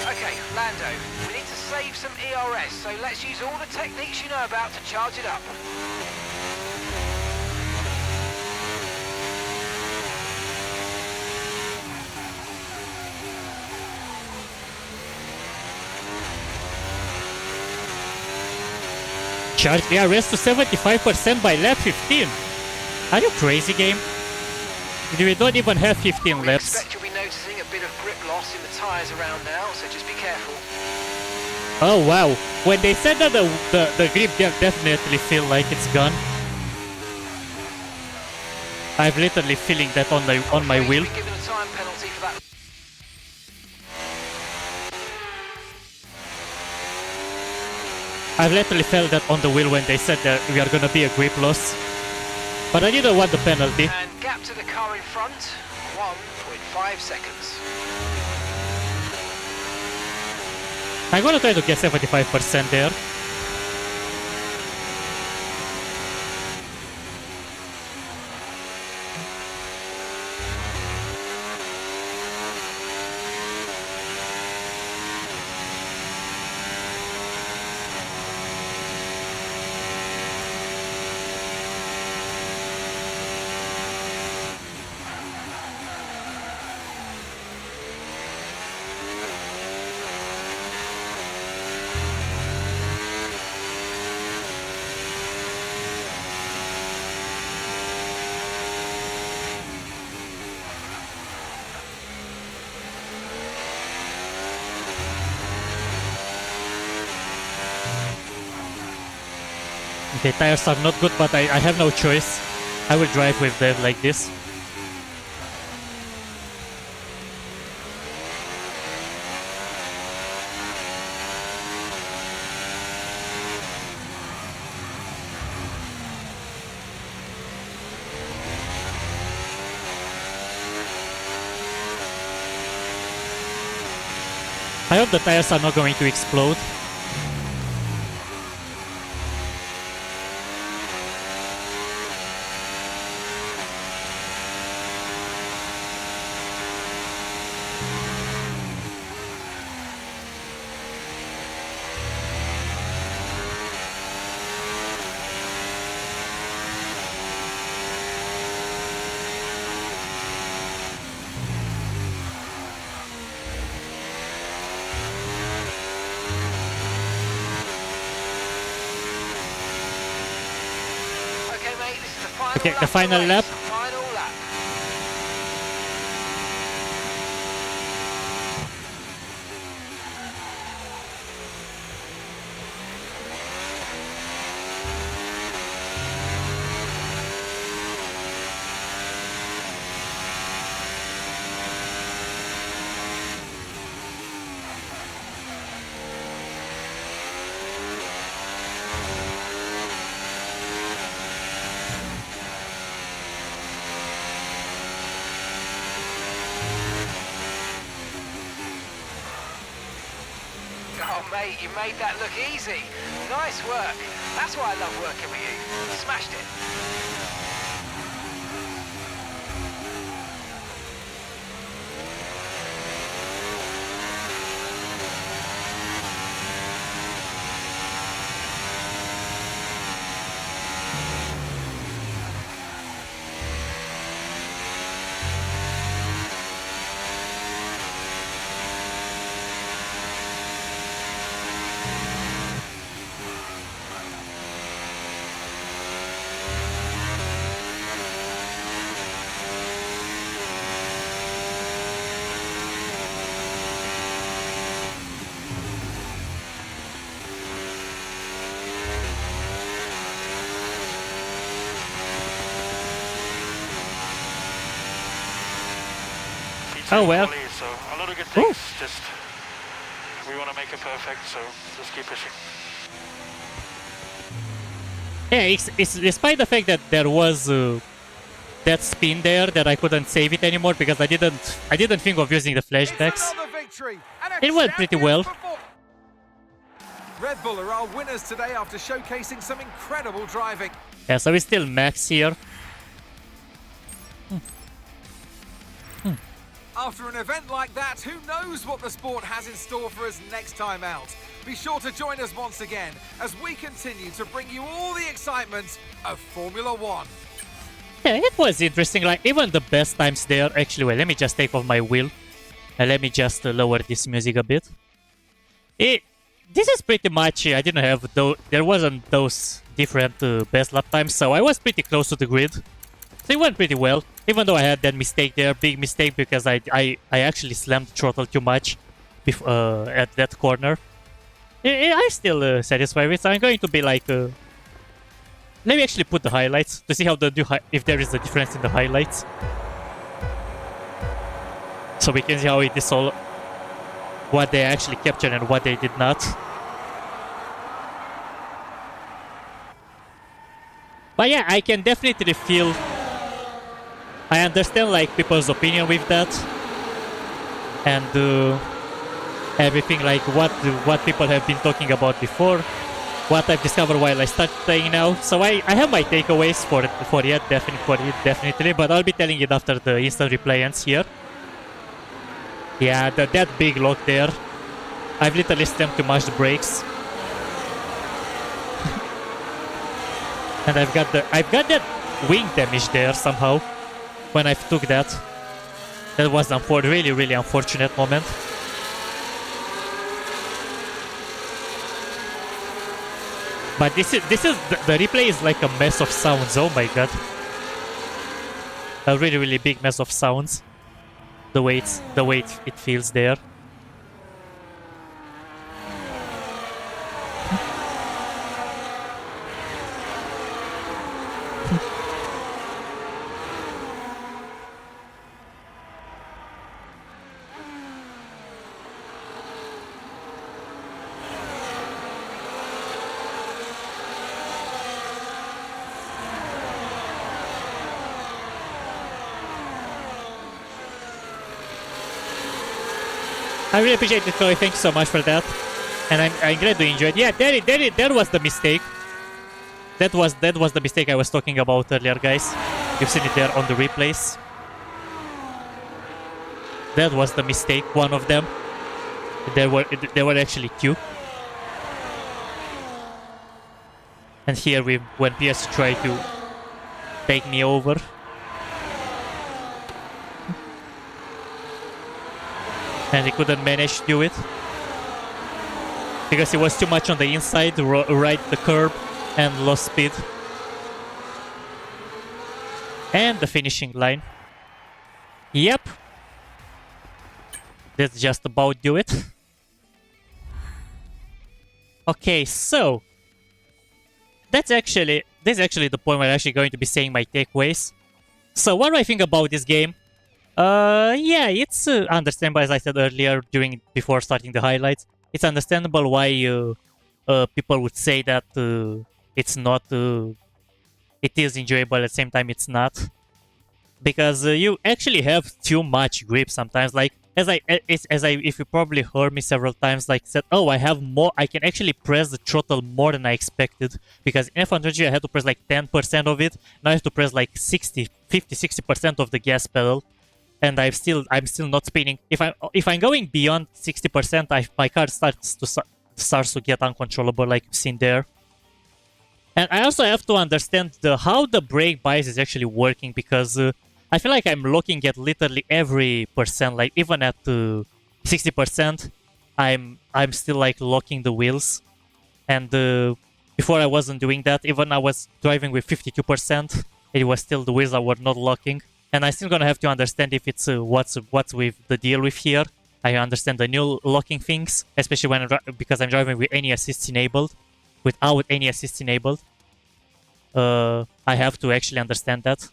Okay, Lando, we need to save some ERS, so let's use all the techniques you know about to charge it up. Charge DRS to 75% by lap 15. Are you crazy, game? We don't even have 15 We laps. expect you'll be noticing a bit of grip loss in the tyres around now, so just be careful. Oh wow, when they said that the grip definitely feel like it's gone. I'm literally feeling that on my wheel. You'll be given a time penalty for that. I've literally felt that on the wheel when they said that we are gonna be a grip loss. But I didn't want the penalty. And gap to the car in front, 1.5 seconds. I'm gonna try to get 75% there. Okay, tires are not good, but I have no choice. I will drive with them like this. I hope the tires are not going to explode. Okay, the final lap. Final lap. Oh mate, you made that look easy. Nice work. That's why I love working with you. You smashed it. Oh well. So a lot of good things. Just we want to make it perfect, so just keep pushing. Yeah, it's despite the fact that there was that spin there that I couldn't save it anymore because I didn't think of using the flashbacks. It went pretty well. Red Bull are our winners today after showcasing some incredible driving. Yeah, so it's still Max here. After an event like that, who knows what the sport has in store for us next time out? Be sure to join us once again as we continue to bring you all the excitement of Formula One. Yeah, it was interesting. Like, even the best times there. Actually, wait, let me just take off my wheel. And let me just lower this music a bit. This is pretty much, I didn't have, there wasn't those different best lap times, so I was pretty close to the grid. So it went pretty well, even though I had that mistake there, big mistake, because I actually slammed the throttle too much at that corner. I'm still satisfied with it, so I'm going to be like... let me actually put the highlights to see how if there is a difference in the highlights. So we can see how it is all... what they actually captured and what they did not. But yeah, I can definitely feel... I understand like people's opinion with that. And everything like what people have been talking about before. What I've discovered while I started playing now. So I have my takeaways for it definitely. But I'll be telling it after the instant replay ends here. Yeah, that big lock there. I've literally stemmed to mash the brakes. And I've got that wing damage there somehow when I took that. That was really unfortunate moment. But this is the replay is like a mess of sounds. Oh my god, a really big mess of sounds. The way it feels there. I really appreciate it, Chloe. Thank you so much for that. And I'm glad you enjoyed. Yeah, there was the mistake. That was the mistake I was talking about earlier, guys. You've seen it there on the replays. That was the mistake, one of them. There were actually two. And here when PS tried to take me over. And he couldn't manage to do it. Because he was too much on the inside, right the curb, and lost speed. And the finishing line. Yep. That's just about do it. Okay, so this is actually the point where I'm actually going to be saying my takeaways. So what do I think about this game? Yeah, it's understandable, as I said earlier before starting the highlights. It's understandable why people would say that it's not. It is enjoyable at the same time it's not, because you actually have too much grip sometimes. Like if you probably heard me several times, like said, oh, I have more. I can actually press the throttle more than I expected, because in F120 I had to press like 10% of it. Now I have to press like 50-60% of the gas pedal. And I'm still not spinning. If I'm going beyond 60%, my car starts to get uncontrollable, like you've seen there. And I also have to understand how the brake bias is actually working, because I feel like I'm looking at literally every percent. Like even at 60%, I'm still like locking the wheels. And before I wasn't doing that. Even I was driving with 52%, it was still the wheels that were not locking. And I'm still gonna have to understand if it's what's with the deal with here. I understand the new locking things, especially because I'm driving with any assist enabled. Without any assist enabled, I have to actually understand that.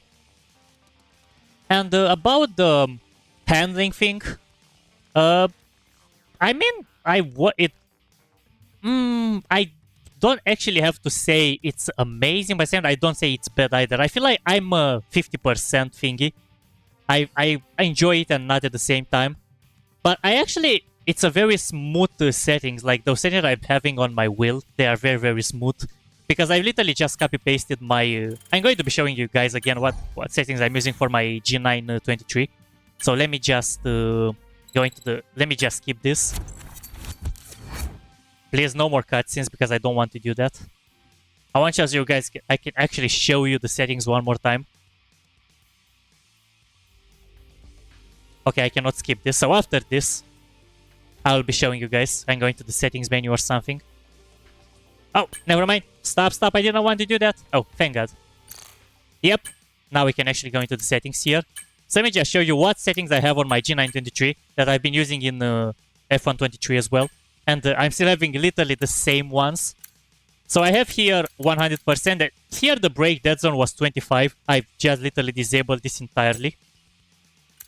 And about the handling thing, I mean, I don't actually have to say it's amazing, but I don't say it's bad either. I feel like I'm a 50% thingy. I enjoy it and not at the same time. But it's a very smooth settings. Like those settings I'm having on my wheel, they are very, very smooth. Because I've literally just copy-pasted my... I'm going to be showing you guys again what settings I'm using for my G923. So let me just let me just skip this. Please, no more cutscenes, because I don't want to do that. I want you guys, I can actually show you the settings one more time. Okay, I cannot skip this. So after this, I'll be showing you guys. I'm going to the settings menu or something. Oh, never mind. Stop. I didn't want to do that. Oh, thank God. Yep. Now we can actually go into the settings here. So let me just show you what settings I have on my G923 that I've been using in F123 as well. And I'm still having literally the same ones. So I have here 100%. Here the brake dead zone was 25. I've just literally disabled this entirely.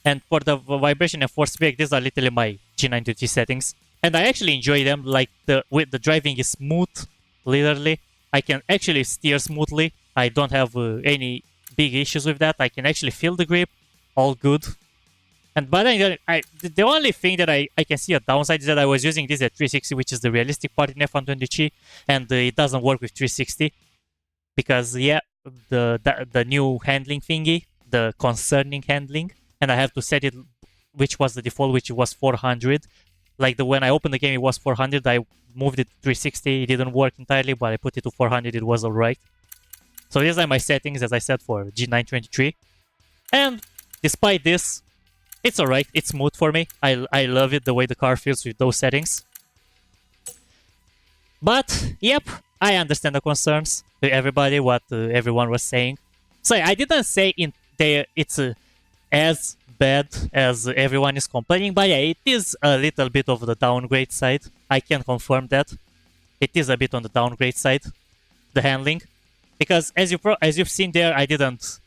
And for the vibration and force brake, these are literally my G923 settings. And I actually enjoy them. Like the driving is smooth, literally. I can actually steer smoothly. I don't have any big issues with that. I can actually feel the grip, all good. But the only thing that I can see a downside is that I was using this at 360, which is the realistic part in F123, and it doesn't work with 360 because yeah, the new handling thingy, the concerning handling, and I have to set it, which was the default, which was 400. Like when I opened the game, it was 400. I moved it to 360. It didn't work entirely, but I put it to 400. It was alright. So these are my settings, as I said, for G923. And despite this, it's alright. It's smooth for me. I love it, the way the car feels with those settings. But, yep, I understand the concerns to everybody, what everyone was saying. So I didn't say it's as bad as everyone is complaining, but yeah, it is a little bit of the downgrade side. I can confirm that. It is a bit on the downgrade side, the handling. Because as you've seen there, I didn't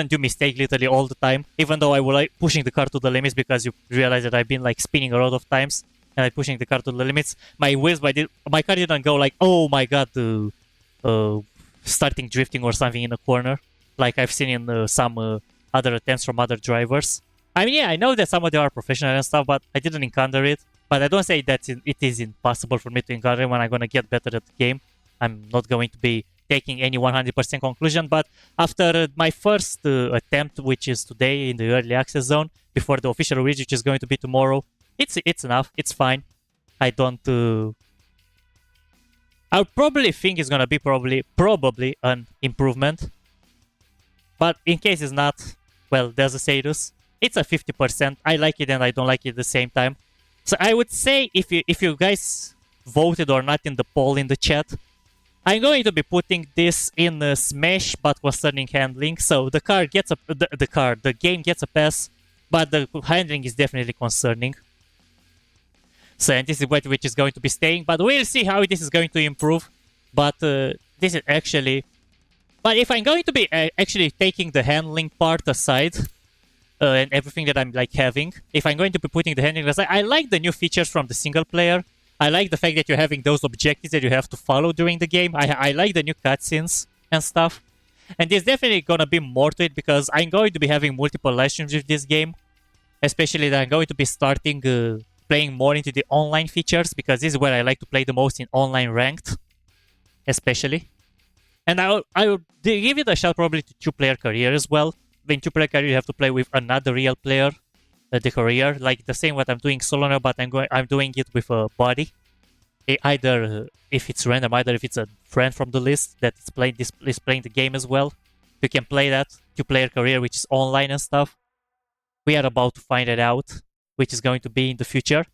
do mistake literally all the time, even though I was like pushing the car to the limits, because you realize that I've been like spinning a lot of times and I'm pushing the car to the limits. My car didn't go like, oh my god, starting drifting or something in a corner, like I've seen in some other attempts from other drivers. I mean, yeah, I know that some of them are professional and stuff, but I didn't encounter it. But I don't say that it is impossible for me to encounter it when I'm gonna get better at the game. I'm not going to be taking any 100% conclusion, but after my first attempt, which is today in the early access zone, before the official release, which is going to be tomorrow, it's enough. It's fine. I probably think it's gonna be probably an improvement, but in case it's not, well, there's a status. It's a 50%. I like it and I don't like it at the same time. So I would say if you guys voted or not in the poll in the chat, I'm going to be putting this in Smash, but concerning handling. So the game gets a pass, but the handling is definitely concerning. So and this is which is going to be staying, but we'll see how this is going to improve. But this is actually, but if I'm going to be actually taking the handling part aside and everything that I'm like having, if I'm going to be putting the handling aside, I like the new features from the single player. I like the fact that you're having those objectives that you have to follow during the game. I like the new cutscenes and stuff. And there's definitely gonna be more to it because I'm going to be having multiple live streams with this game. Especially that I'm going to be starting playing more into the online features, because this is where I like to play the most, in online ranked. Especially. And I will give it a shot probably to 2-player career as well. In 2-player career you have to play with another real player. The career, like the same what I'm doing solo now, but I'm doing it with a buddy. Either if it's random, either if it's a friend from the list that is playing the game as well. You can play that 2-player career, which is online and stuff. We are about to find it out, which is going to be in the future.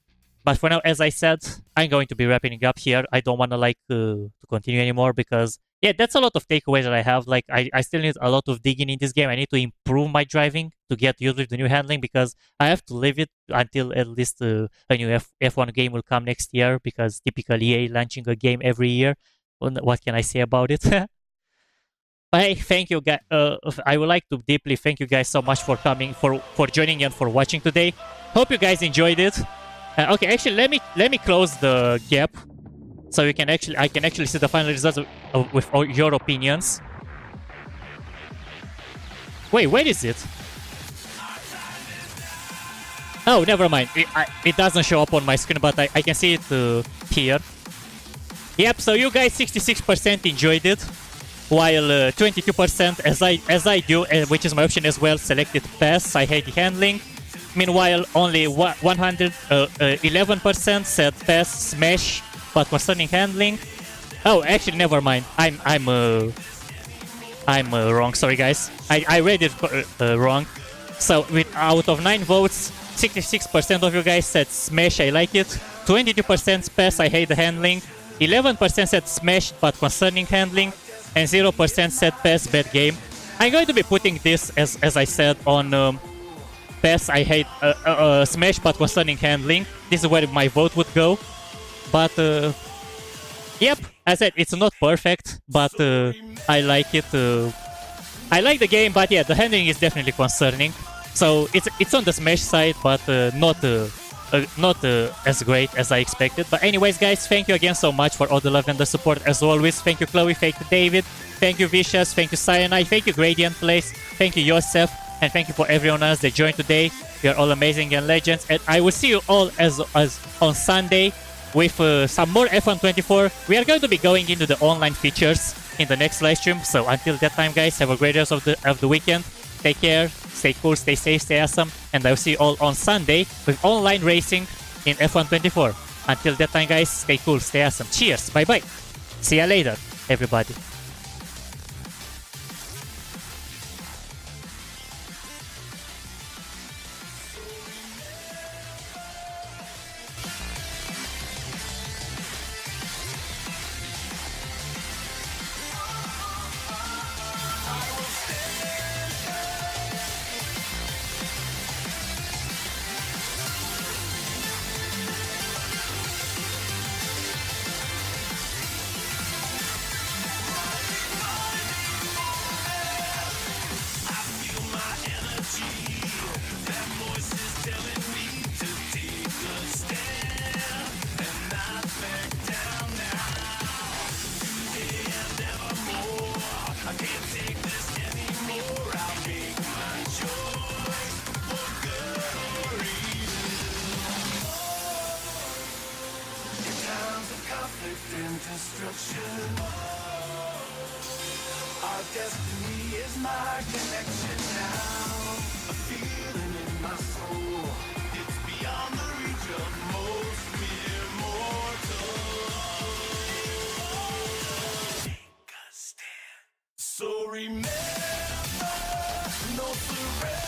But for now, as I said, I'm going to be wrapping it up here. I don't want to continue anymore because, yeah, that's a lot of takeaways that I have. Like, I still need a lot of digging in this game. I need to improve my driving to get used with the new handling, because I have to leave it until at least a new F1 game will come next year, because typically EA launching a game every year. What can I say about it? But hey, thank you guys. I would like to deeply thank you guys so much for coming, for joining and for watching today. Hope you guys enjoyed it. Okay, actually, let me close the gap, so I can actually see the final results with all your opinions. Wait, where is it? Oh, never mind. It doesn't show up on my screen, but I can see it here. Yep. So you guys 66% enjoyed it, while 22%, as I do, which is my option as well, selected pass. I hate the handling. Meanwhile, only 111% said pass, smash, but concerning handling. Oh, actually, never mind. I'm wrong. Sorry, guys. I read it wrong. So, out of 9 votes, 66% of you guys said smash, I like it. 22% pass, I hate the handling. 11% said smash, but concerning handling. And 0% said pass, bad game. I'm going to be putting this, as I said, on pass, I hate smash, but concerning handling. This is where my vote would go. But yep, as I said, it's not perfect, but I like it. I like the game, but yeah, the handling is definitely concerning. So it's on the smash side, but not not as great as I expected. But anyways, guys, thank you again so much for all the love and the support as always. Thank you, Chloe. Thank you, David. Thank you, Vicious. Thank you, Cyanide. Thank you, Gradient Place. Thank you, Yosef. And thank you for everyone else that joined today. You are all amazing and legends. And I will see you all as on Sunday with some more F124. We are going to be going into the online features in the next live stream. So until that time, guys, have a great rest of the weekend. Take care, stay cool, stay safe, stay awesome. And I will see you all on Sunday with online racing in F124. Until that time, guys, stay cool, stay awesome. Cheers, bye-bye. See ya later, everybody. Our destiny is my connection now. A feeling in my soul. It's beyond the reach of most mere mortals. Take a stand. So remember, no surrender.